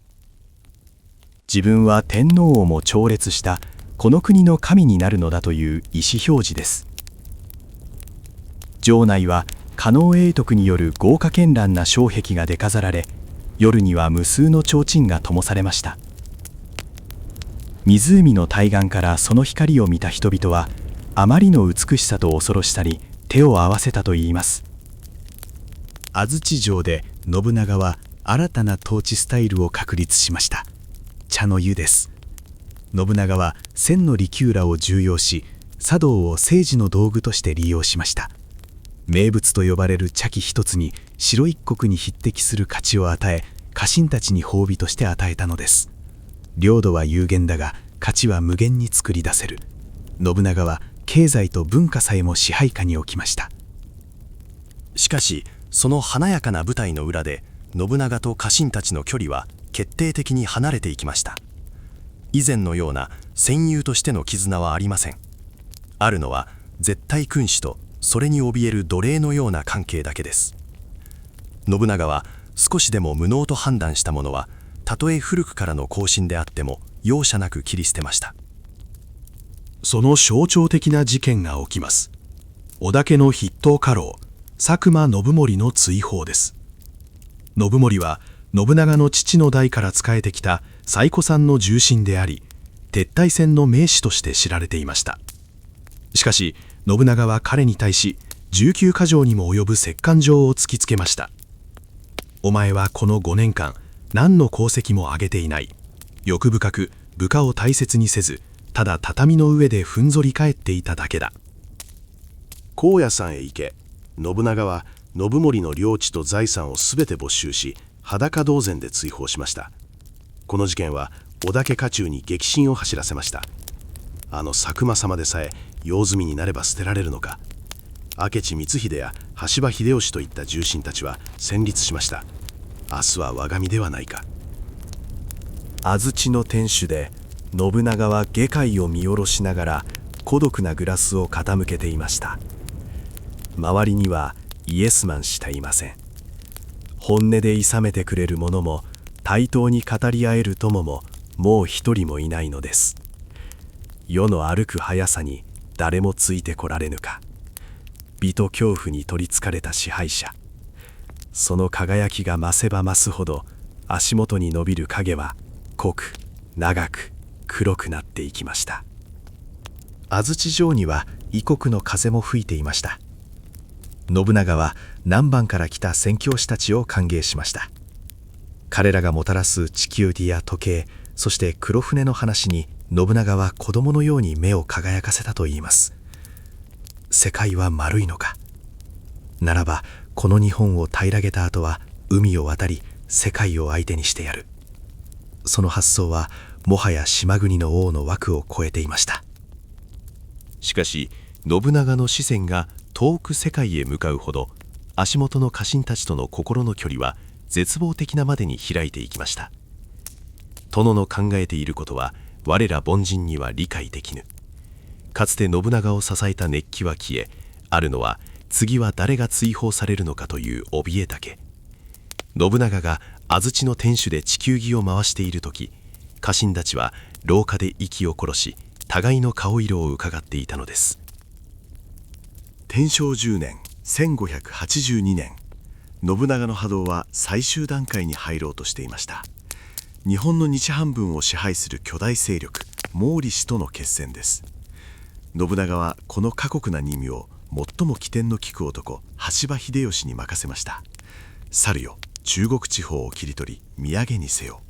自分は天皇をも超越したこの国の神になるのだという意思表示です。城内は狩野永徳による豪華絢爛な障壁が出飾られ、夜には無数の提灯が灯されました。湖の対岸からその光を見た人々は、あまりの美しさと恐ろしさに手を合わせたといいます。安土城で信長は新たな統治スタイルを確立しました。茶の湯です。信長は千の利休らを重用し、茶道を政治の道具として利用しました。名物と呼ばれる茶器一つに城一国に匹敵する価値を与え、家臣たちに褒美として与えたのです。領土は有限だが価値は無限に作り出せる。信長は経済と文化さえも支配下に置きました。しかしその華やかな舞台の裏で、信長と家臣たちの距離は決定的に離れていきました。以前のような戦友としての絆はありません。あるのは絶対君主とそれに怯える奴隷のような関係だけです。信長は少しでも無能と判断した者は、たとえ古くからの後進であっても容赦なく切り捨てました。その象徴的な事件が起きます。織田家の筆頭家老佐久間信盛の追放です。信盛は信長の父の代から仕えてきた最古参の重臣であり、撤退戦の名士として知られていました。しかし信長は彼に対し19か条にも及ぶ折檻状を突きつけました。お前はこの5年間何の功績も上げていない。欲深く部下を大切にせず、ただ畳の上でふんぞり返っていただけだ。高野山へ行け。信長は信盛の領地と財産をすべて没収し、裸同然で追放しました。この事件は織田家家中に激震を走らせました。あの佐久間様でさえ用済みになれば捨てられるのか。明智光秀や羽柴秀吉といった重臣たちは戦慄しました。明日は我が身ではないか。安土の天守で信長は下界を見下ろしながら孤独なグラスを傾けていました。周りにはイエスマンしかいません。本音で諌めてくれる者も対等に語り合える友ももう一人もいないのです。世の歩く速さに誰もついてこられぬか。美と恐怖に取りつかれた支配者。その輝きが増せば増すほど足元に伸びる影は濃く長く黒くなっていきました。安土城には異国の風も吹いていました。信長は南蛮から来た宣教師たちを歓迎しました。彼らがもたらす地球儀や時計、そして黒船の話に信長は子供のように目を輝かせたといいます。世界は丸いのか。ならばこの日本を平らげた後は海を渡り世界を相手にしてやる。その発想はもはや島国の王の枠を超えていました。しかし信長の視線が遠く世界へ向かうほど足元の家臣たちとの心の距離は絶望的なまでに開いていきました。殿の考えていることは我ら凡人には理解できぬ。かつて信長を支えた熱気は消え、あるのは次は誰が追放されるのかという怯えだけ。信長が安土の天守で地球儀を回している時、家臣たちは廊下で息を殺し互いの顔色を伺っていたのです。天正10年1582年、信長の波動は最終段階に入ろうとしていました。日本の西半分を支配する巨大勢力毛利氏との決戦です。信長はこの過酷な任務を最も機転の利く男羽柴秀吉に任せました。去るよ、中国地方を切り取り土産にせよ。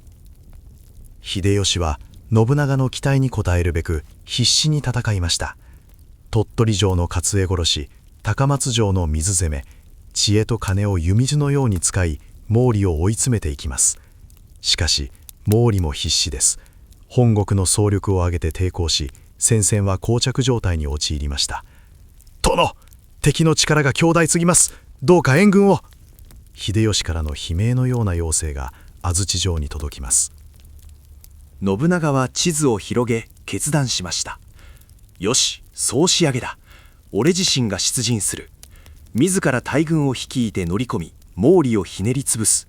秀吉は信長の期待に応えるべく必死に戦いました。鳥取城の勝江殺し、高松城の水攻め、知恵と金を湯水のように使い毛利を追い詰めていきます。しかし毛利も必死です。本国の総力を挙げて抵抗し、戦線は膠着状態に陥りました。殿、敵の力が強大すぎます。どうか援軍を。秀吉からの悲鳴のような要請が安土城に届きます。信長は地図を広げ決断しました。よし、そう仕上げだ。俺自身が出陣する。自ら大軍を率いて乗り込み毛利をひねりつぶす。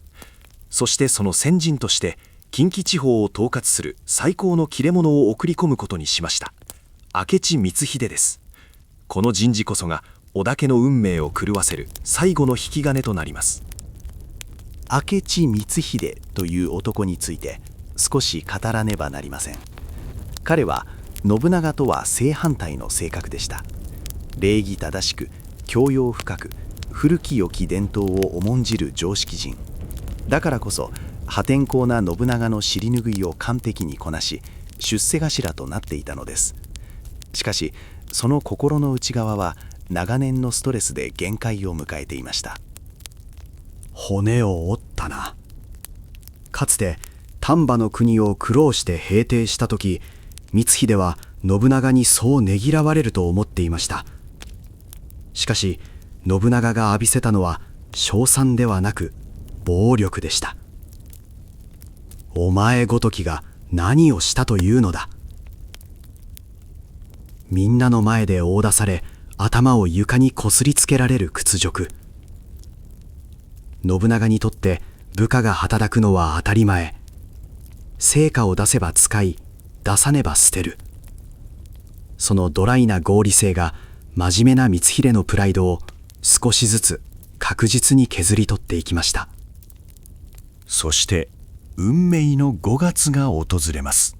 そしてその先陣として近畿地方を統括する最高の切れ者を送り込むことにしました。明智光秀です。この人事こそが織田家の運命を狂わせる最後の引き金となります。明智光秀という男について少し語らねばなりません。彼は信長とは正反対の性格でした。礼儀正しく、教養深く、古き良き伝統を重んじる常識人。だからこそ破天荒な信長の尻拭いを完璧にこなし、出世頭となっていたのです。しかしその心の内側は長年のストレスで限界を迎えていました。骨を折ったな。かつて丹波の国を苦労して平定した時、光秀は信長にそうねぎらわれると思っていました。しかし信長が浴びせたのは称賛ではなく暴力でした。お前ごときが何をしたというのだ。みんなの前で殴打され、頭を床にこすりつけられる屈辱。信長にとって部下が働くのは当たり前。成果を出せば使い、出さねば捨てる。そのドライな合理性が真面目な光秀のプライドを少しずつ確実に削り取っていきました。そして運命の5月が訪れます。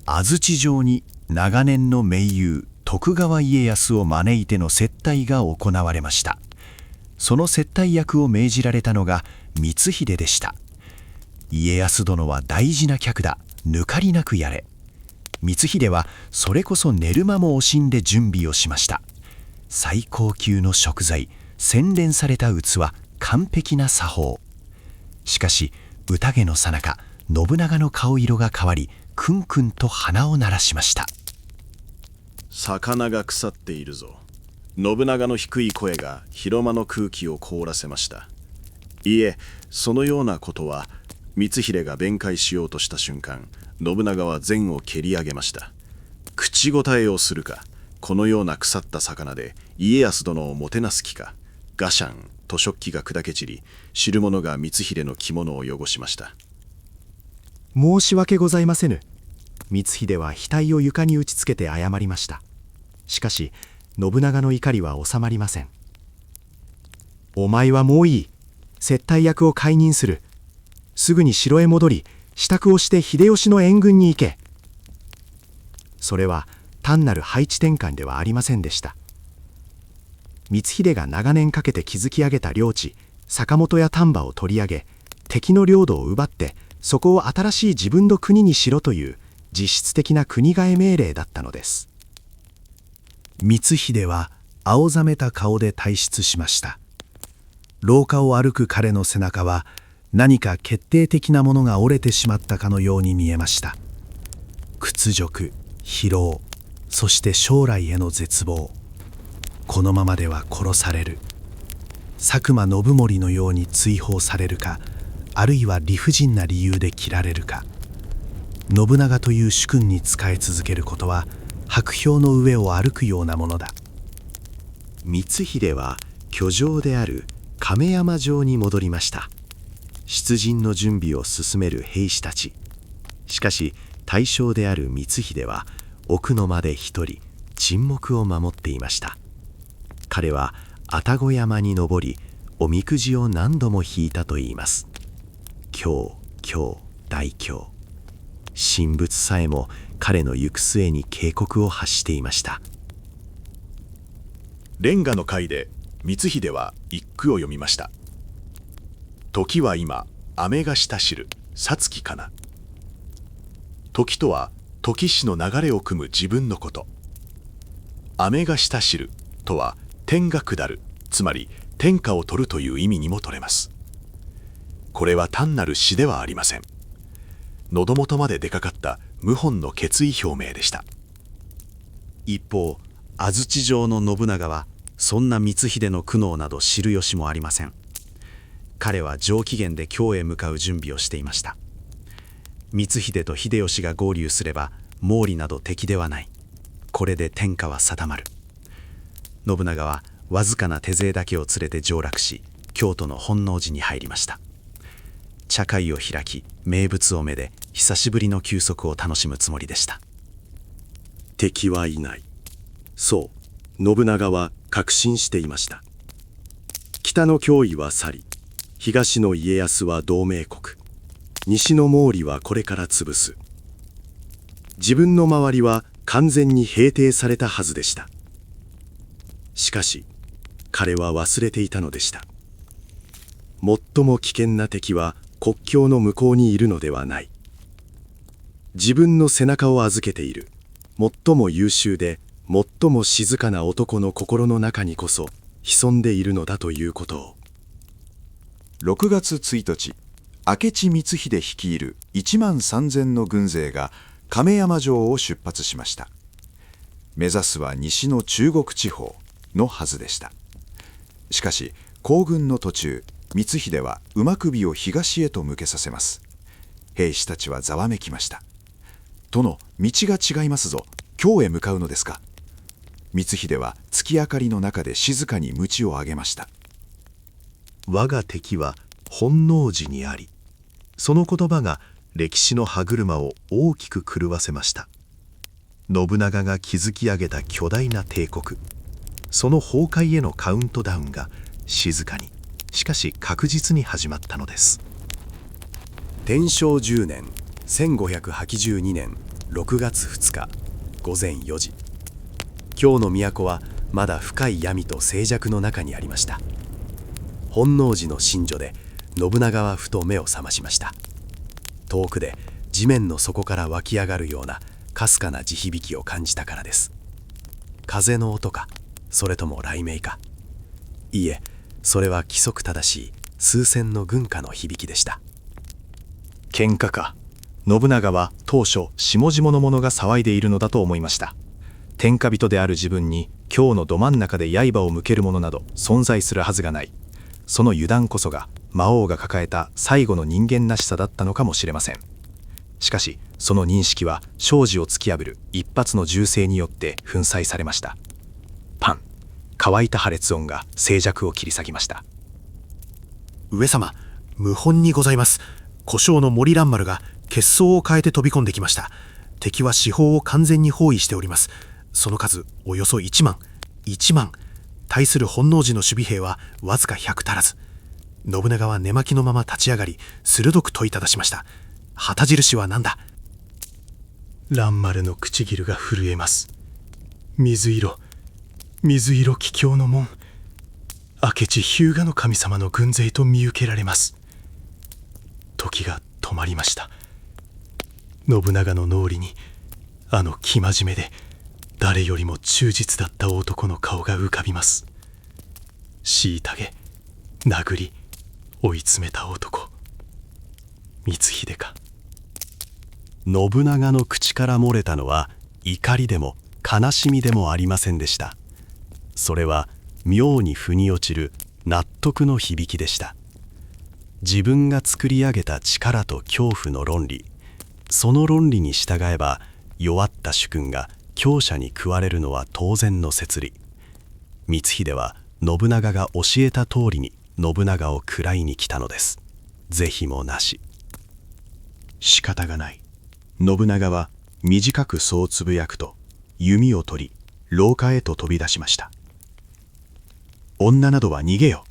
安土城に長年の盟友徳川家康を招いての接待が行われました。その接待役を命じられたのが光秀でした。家康殿は大事な客だ、抜かりなくやれ。光秀はそれこそ寝る間も惜しんで準備をしました。最高級の食材、洗練された器、完璧な作法。しかし宴の最中、信長の顔色が変わり、くんくんと鼻を鳴らしました。魚が腐っているぞ。信長の低い声が広間の空気を凍らせました。いえ、そのようなことは、光秀が弁解しようとした瞬間、信長は前を蹴り上げました。口答えをするか、このような腐った魚で家康殿をもてなす気か。ガシャンと食器が砕け散り、汁物が光秀の着物を汚しました。申し訳ございませぬ。光秀は額を床に打ちつけて謝りました。しかし信長の怒りは収まりません。お前はもういい。接待役を解任する。すぐに城へ戻り、支度をして秀吉の援軍に行け。それは単なる配置転換ではありませんでした。光秀が長年かけて築き上げた領地、坂本や丹波を取り上げ、敵の領土を奪って、そこを新しい自分の国にしろという実質的な国替え命令だったのです。光秀は青ざめた顔で退出しました。廊下を歩く彼の背中は何か決定的なものが折れてしまったかのように見えました。屈辱、疲労、そして将来への絶望。このままでは殺される。佐久間信盛のように追放されるか、あるいは理不尽な理由で切られるか。信長という主君に仕え続けることは薄氷の上を歩くようなものだ。光秀は居城である亀山城に戻りました。出陣の準備を進める兵士たち。しかし大将である光秀は奥の間で一人沈黙を守っていました。彼は愛宕山に登り、おみくじを何度も引いたといいます。凶、大凶。神仏さえも彼の行く末に警告を発していました。レンガの回で光秀は一句を読みました。時は今、雨がしたしる、さつきかな。時とは時しの流れを汲む自分のこと。雨がしたしるとは天が下る、つまり天下を取るという意味にも取れます。これは単なる詩ではありません。喉元まで出かかった謀反の決意表明でした。一方、安土城の信長はそんな光秀の苦悩など知る由もありません。彼は上機嫌で京へ向かう準備をしていました。光秀と秀吉が合流すれば毛利など敵ではない。これで天下は定まる。信長はわずかな手勢だけを連れて上洛し、京都の本能寺に入りました。茶会を開き、名物をめで久しぶりの休息を楽しむつもりでした。敵はいない。そう、信長は確信していました。北の脅威は去り、東の家康は同盟国、西の毛利はこれから潰す。自分の周りは完全に平定されたはずでした。しかし、彼は忘れていたのでした。最も危険な敵は国境の向こうにいるのではない。自分の背中を預けている、最も優秀で最も静かな男の心の中にこそ潜んでいるのだということを。6月1日、明智光秀率いる1万3000の軍勢が亀山城を出発しました。目指すは西の中国地方のはずでした。しかし行軍の途中、光秀は馬首を東へと向けさせます。兵士たちはざわめきました。殿、道が違いますぞ。京へ向かうのですか。光秀は月明かりの中で静かに鞭を上げました。我が敵は本能寺にあり。その言葉が歴史の歯車を大きく狂わせました。信長が築き上げた巨大な帝国、その崩壊へのカウントダウンが静かに、しかし確実に始まったのです。天正10年1582年6月2日午前4時、京の都はまだ深い闇と静寂の中にありました。本能寺の神女で信長はふと目を覚ましました。遠くで地面の底から湧き上がるようなかすかな地響きを感じたからです。風の音か、それとも雷鳴か。いいえ、それは規則正しい数千の軍歌の響きでした。喧嘩か。信長は当初下々の者が騒いでいるのだと思いました。天下人である自分に京のど真ん中で刃を向ける者など存在するはずがない。その油断こそが魔王が抱えた最後の人間らしさだったのかもしれません。しかしその認識は生死を突き破る一発の銃声によって粉砕されました。パン、乾いた破裂音が静寂を切り裂きました。上様、謀反にございます。小姓の森蘭丸が血相を変えて飛び込んできました。敵は四方を完全に包囲しております。その数およそ1万。対する本能寺の守備兵はわずか100足らず。信長は寝巻きのまま立ち上がり、鋭く問いただしました。旗印は何だ？蘭丸の唇が震えます。水色桔梗の門、明智日向の神様の軍勢と見受けられます。時が止まりました。信長の脳裏にあの生真面目で誰よりも忠実だった男の顔が浮かびます。虐げ、殴り、追い詰めた男、光秀か。信長の口から漏れたのは怒りでも悲しみでもありませんでした。それは妙に腑に落ちる納得の響きでした。自分が作り上げた力と恐怖の論理、その論理に従えば弱った主君が強者に食われるのは当然の摂理。光秀は信長が教えた通りに信長を食らいに来たのです。是非もなし。仕方がない。信長は短くそうつぶやくと弓を取り廊下へと飛び出しました。女などは逃げよ、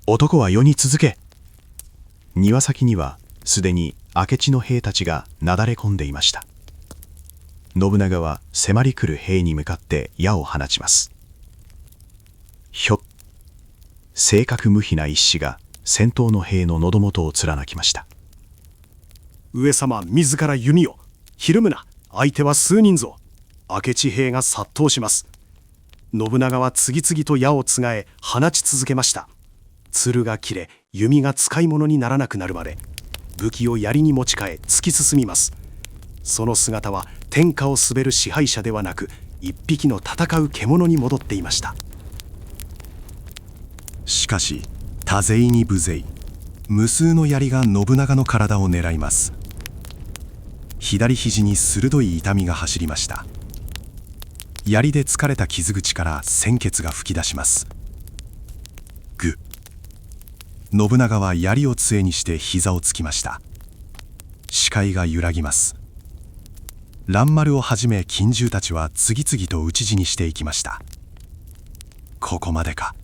男は世に続け。庭先にはすでに明智の兵たちがなだれ込んでいました。信長は迫り来る兵に向かって矢を放ちます。ひょっ、正確無比な一矢が先頭の兵の喉元を貫きました。上様自ら弓を。ひるむな、相手は数人ぞ。明智兵が殺到します。信長は次々と矢をつがえ放ち続けました。弦が切れ、弓が使い物にならなくなるまで武器を槍に持ち替え突き進みます。その姿は天下を滑る支配者ではなく、一匹の戦う獣に戻っていました。しかし多勢に無勢、無数の槍が信長の体を狙います。左肘に鋭い痛みが走りました。槍で突かれた傷口から鮮血が噴き出します。ぐ。信長は槍を杖にして膝をつきました。視界が揺らぎます。蘭丸をはじめ近習たちは次々と討ち死にしていきました。ここまでか。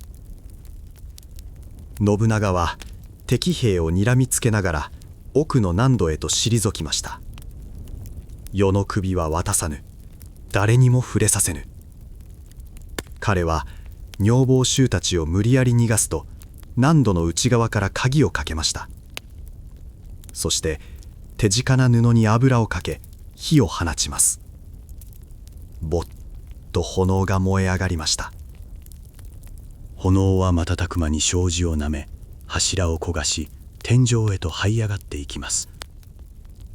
信長は敵兵を睨みつけながら奥の南土へと退きました。世の首は渡さぬ、誰にも触れさせぬ。彼は女房衆たちを無理やり逃がすと南土の内側から鍵をかけました。そして手近な布に油をかけ火を放ちます。ぼっと炎が燃え上がりました。炎は瞬く間に障子をなめ、柱を焦がし天井へと這い上がっていきます。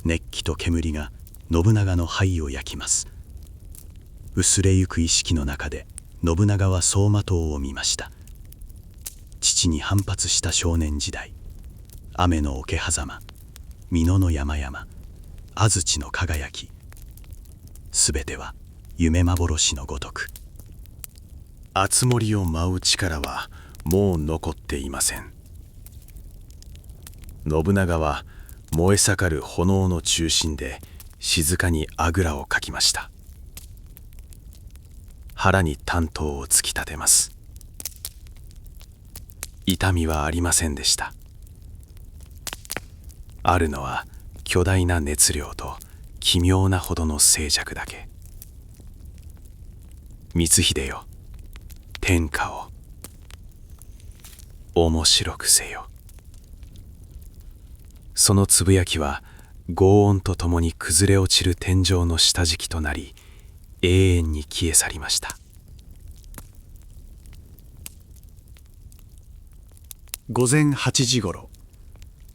熱気と煙が信長の肺を焼きます。薄れゆく意識の中で信長は走馬灯を見ました。父に反発した少年時代、雨の桶狭間、美濃の山々、安土の輝き、すべては夢幻のごとく。熱森を舞う力はもう残っていません。信長は燃え盛る炎の中心で静かにあぐらをかきました。腹に短刀を突き立てます。痛みはありませんでした。あるのは巨大な熱量と奇妙なほどの静寂だけ。光秀よ、天下を面白くせよ。そのつぶやきは轟音とともに崩れ落ちる天井の下敷きとなり、永遠に消え去りました。午前8時ごろ、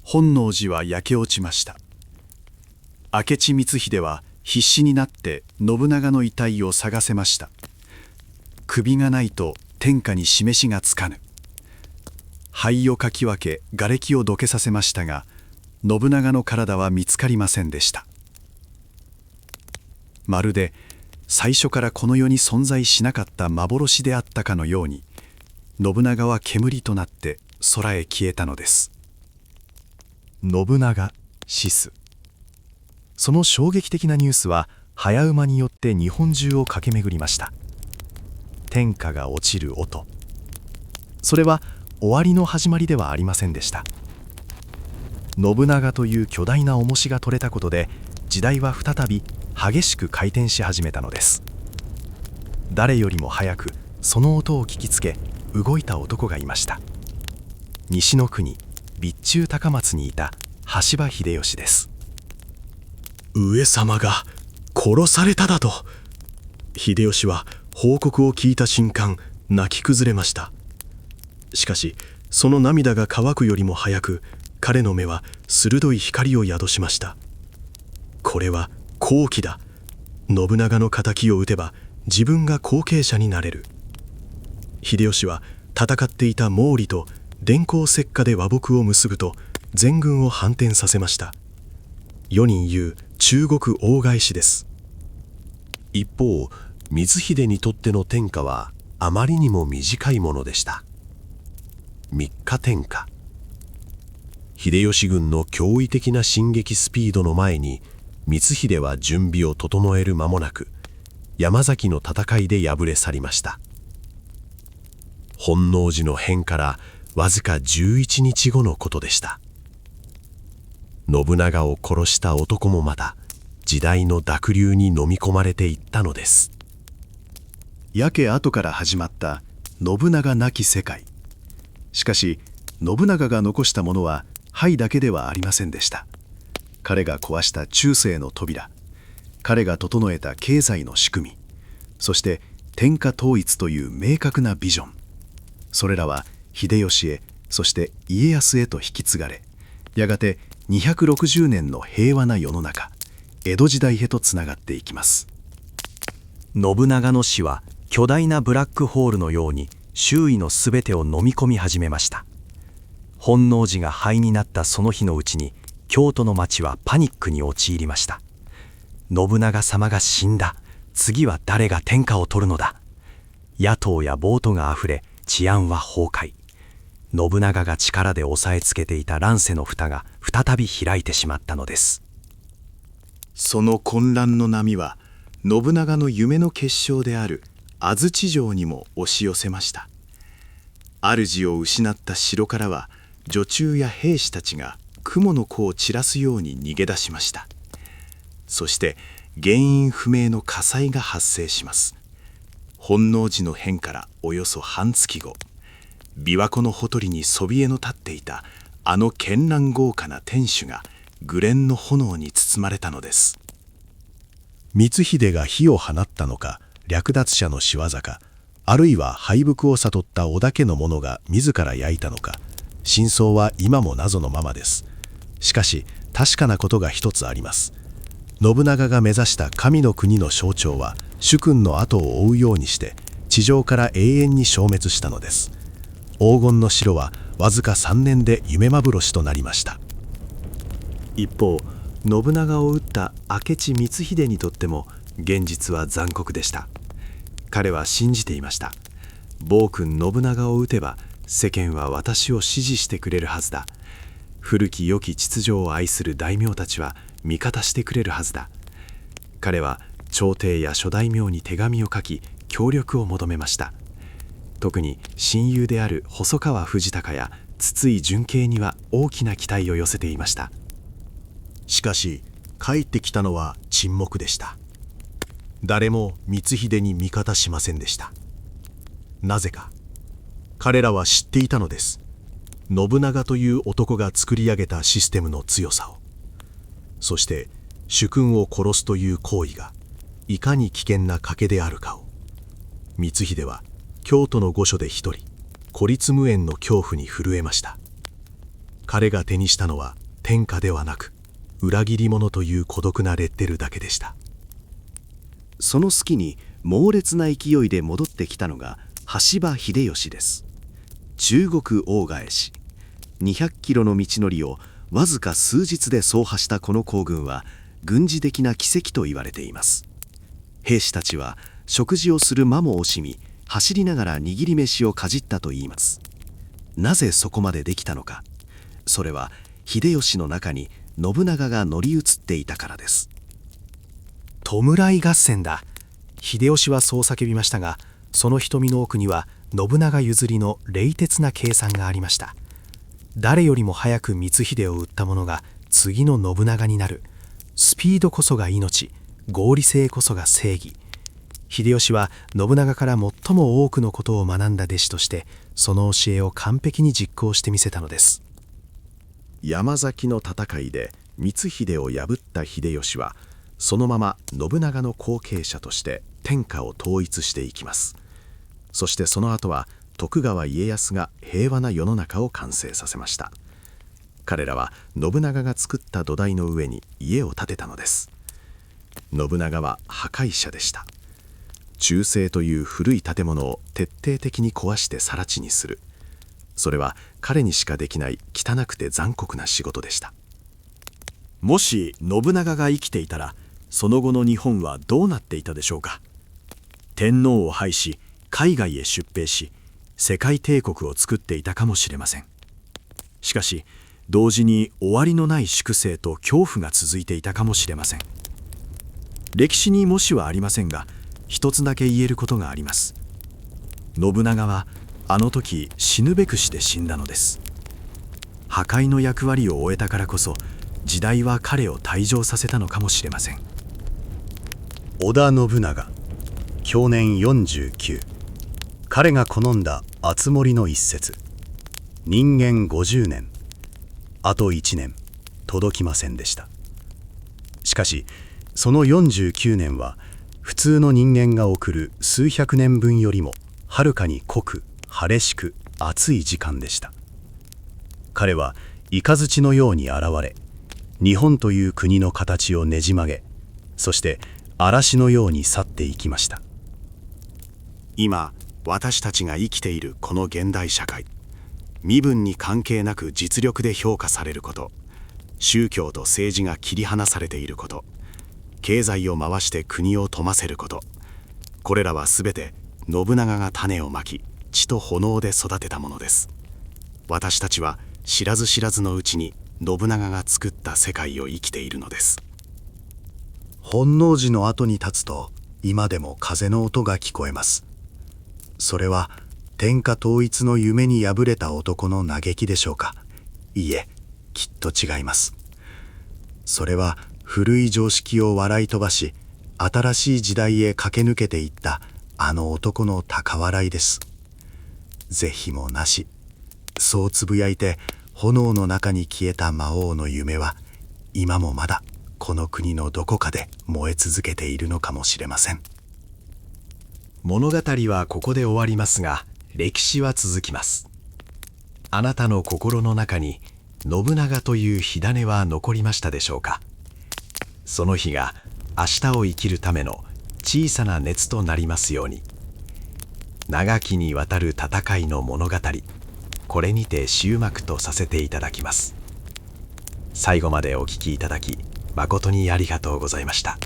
本能寺は焼け落ちました。明智光秀は必死になって信長の遺体を探せました。首がないと天下に示しがつかぬ。灰をかき分け瓦礫をどけさせましたが、信長の体は見つかりませんでした。まるで最初からこの世に存在しなかった幻であったかのように、信長は煙となって空へ消えたのです。信長死す。その衝撃的なニュースは早馬によって日本中を駆け巡りました。天下が落ちる音。それは終わりの始まりではありませんでした。信長という巨大な重しが取れたことで、時代は再び激しく回転し始めたのです。誰よりも早くその音を聞きつけ動いた男がいました。西の国備中高松にいた羽柴秀吉です。上様が殺されただと。秀吉は報告を聞いた瞬間泣き崩れました。しかしその涙が乾くよりも早く、彼の目は鋭い光を宿しました。これは好機だ。信長の仇を討てば自分が後継者になれる。秀吉は戦っていた毛利と電光石火で和睦を結ぶと全軍を反転させました。世に言う中国大返しです。一方、光秀にとっての天下はあまりにも短いものでした。3日天下。秀吉軍の驚異的な進撃スピードの前に、光秀は準備を整える間もなく山崎の戦いで敗れ去りました。本能寺の変からわずか11日後のことでした。信長を殺した男もまた時代の濁流に飲み込まれていったのです。やけ後から始まった信長なき世界。しかし信長が残したものは灰だけではありませんでした。彼が壊した中世の扉、彼が整えた経済の仕組み、そして天下統一という明確なビジョン。それらは秀吉へ、そして家康へと引き継がれ、やがて260年の平和な世の中、江戸時代へとつながっていきます。信長の死は巨大なブラックホールのように周囲のすべてを飲み込み始めました。本能寺が灰になったその日のうちに、京都の町はパニックに陥りました。信長様が死んだ。次は誰が天下を取るのだ。野党や暴徒があふれ、治安は崩壊。信長が力で押さえつけていた乱世の蓋が再び開いてしまったのです。その混乱の波は信長の夢の結晶である安土城にも押し寄せました。主を失った城からは女中や兵士たちが蜘の子を散らすように逃げ出しました。そして原因不明の火災が発生します。本能寺の変からおよそ半月後、琵琶湖のほとりにそびえの立っていたあの絢爛豪華な天守が紅蓮の炎に包まれたのです。光秀が火を放ったのか、略奪者の仕業か、あるいは敗北を悟った織田家の者が自ら焼いたのか、真相は今も謎のままです。しかし確かなことが一つあります。信長が目指した神の国の象徴は主君の後を追うようにして地上から永遠に消滅したのです。黄金の城はわずか3年で夢幻となりました。一方、信長を討った明智光秀にとっても現実は残酷でした。彼は信じていました。暴君信長を討てば世間は私を支持してくれるはずだ。古き良き秩序を愛する大名たちは味方してくれるはずだ。彼は朝廷や諸大名に手紙を書き協力を求めました。特に親友である細川藤孝や筒井順慶には大きな期待を寄せていました。しかし帰ってきたのは沈黙でした。誰も光秀に味方しませんでした。なぜか。彼らは知っていたのです。信長という男が作り上げたシステムの強さを。そして主君を殺すという行為がいかに危険な賭けであるかを。光秀は京都の御所で一人孤立無縁の恐怖に震えました。彼が手にしたのは天下ではなく裏切り者という孤独なレッテルだけでした。その隙に猛烈な勢いで戻ってきたのが羽柴秀吉です。中国大返し200キロの道のりをわずか数日で走破したこの行軍は軍事的な奇跡と言われています。兵士たちは食事をする間も惜しみ、走りながら握り飯をかじったといいます。なぜそこまでできたのか。それは秀吉の中に信長が乗り移っていたからです。弔い合戦だ。秀吉はそう叫びましたが、その瞳の奥には信長譲りの冷徹な計算がありました。誰よりも早く光秀を討った者が次の信長になる。スピードこそが命、合理性こそが正義。秀吉は信長から最も多くのことを学んだ弟子として、その教えを完璧に実行してみせたのです。山崎の戦いで光秀を破った秀吉は、そのまま信長の後継者として天下を統一していきます。そしてその後は徳川家康が平和な世の中を完成させました。彼らは信長が作った土台の上に家を建てたのです。信長は破壊者でした。忠誠という古い建物を徹底的に壊して更地にする。それは彼にしかできない汚くて残酷な仕事でした。もし信長が生きていたら、その後の日本はどうなっていたでしょうか。天皇を廃し、海外へ出兵し、世界帝国を作っていたかもしれません。しかし、同時に終わりのない粛清と恐怖が続いていたかもしれません。歴史にもしはありませんが、一つだけ言えることがあります。信長はあの時死ぬべくして死んだのです。破壊の役割を終えたからこそ、時代は彼を退場させたのかもしれません。織田信長、享年49。彼が好んだ熱盛の一節。人間50年。あと1年届きませんでした。しかしその49年は普通の人間が送る数百年分よりもはるかに濃く晴れしく暑い時間でした。彼は雷のように現れ、日本という国の形をねじ曲げ、そして嵐のように去っていきました。今私たちが生きているこの現代社会、身分に関係なく実力で評価されること、宗教と政治が切り離されていること、経済を回して国を富ませること、これらはすべて信長が種をまき、血と炎で育てたものです。私たちは知らず知らずのうちに信長が作った世界を生きているのです。本能寺の後に立つと、今でも風の音が聞こえます。それは天下統一の夢に敗れた男の嘆きでしょうか。いいえ、きっと違います。それは古い常識を笑い飛ばし、新しい時代へ駆け抜けていったあの男の高笑いです。是非もなし、そうつぶやいて炎の中に消えた魔王の夢は、今もまだこの国のどこかで燃え続けているのかもしれません。物語はここで終わりますが、歴史は続きます。あなたの心の中に信長という火種は残りましたでしょうか。その火が明日を生きるための小さな熱となりますように。長きにわたる戦いの物語、これにて終幕とさせていただきます。最後までお聞きいただき誠にありがとうございました。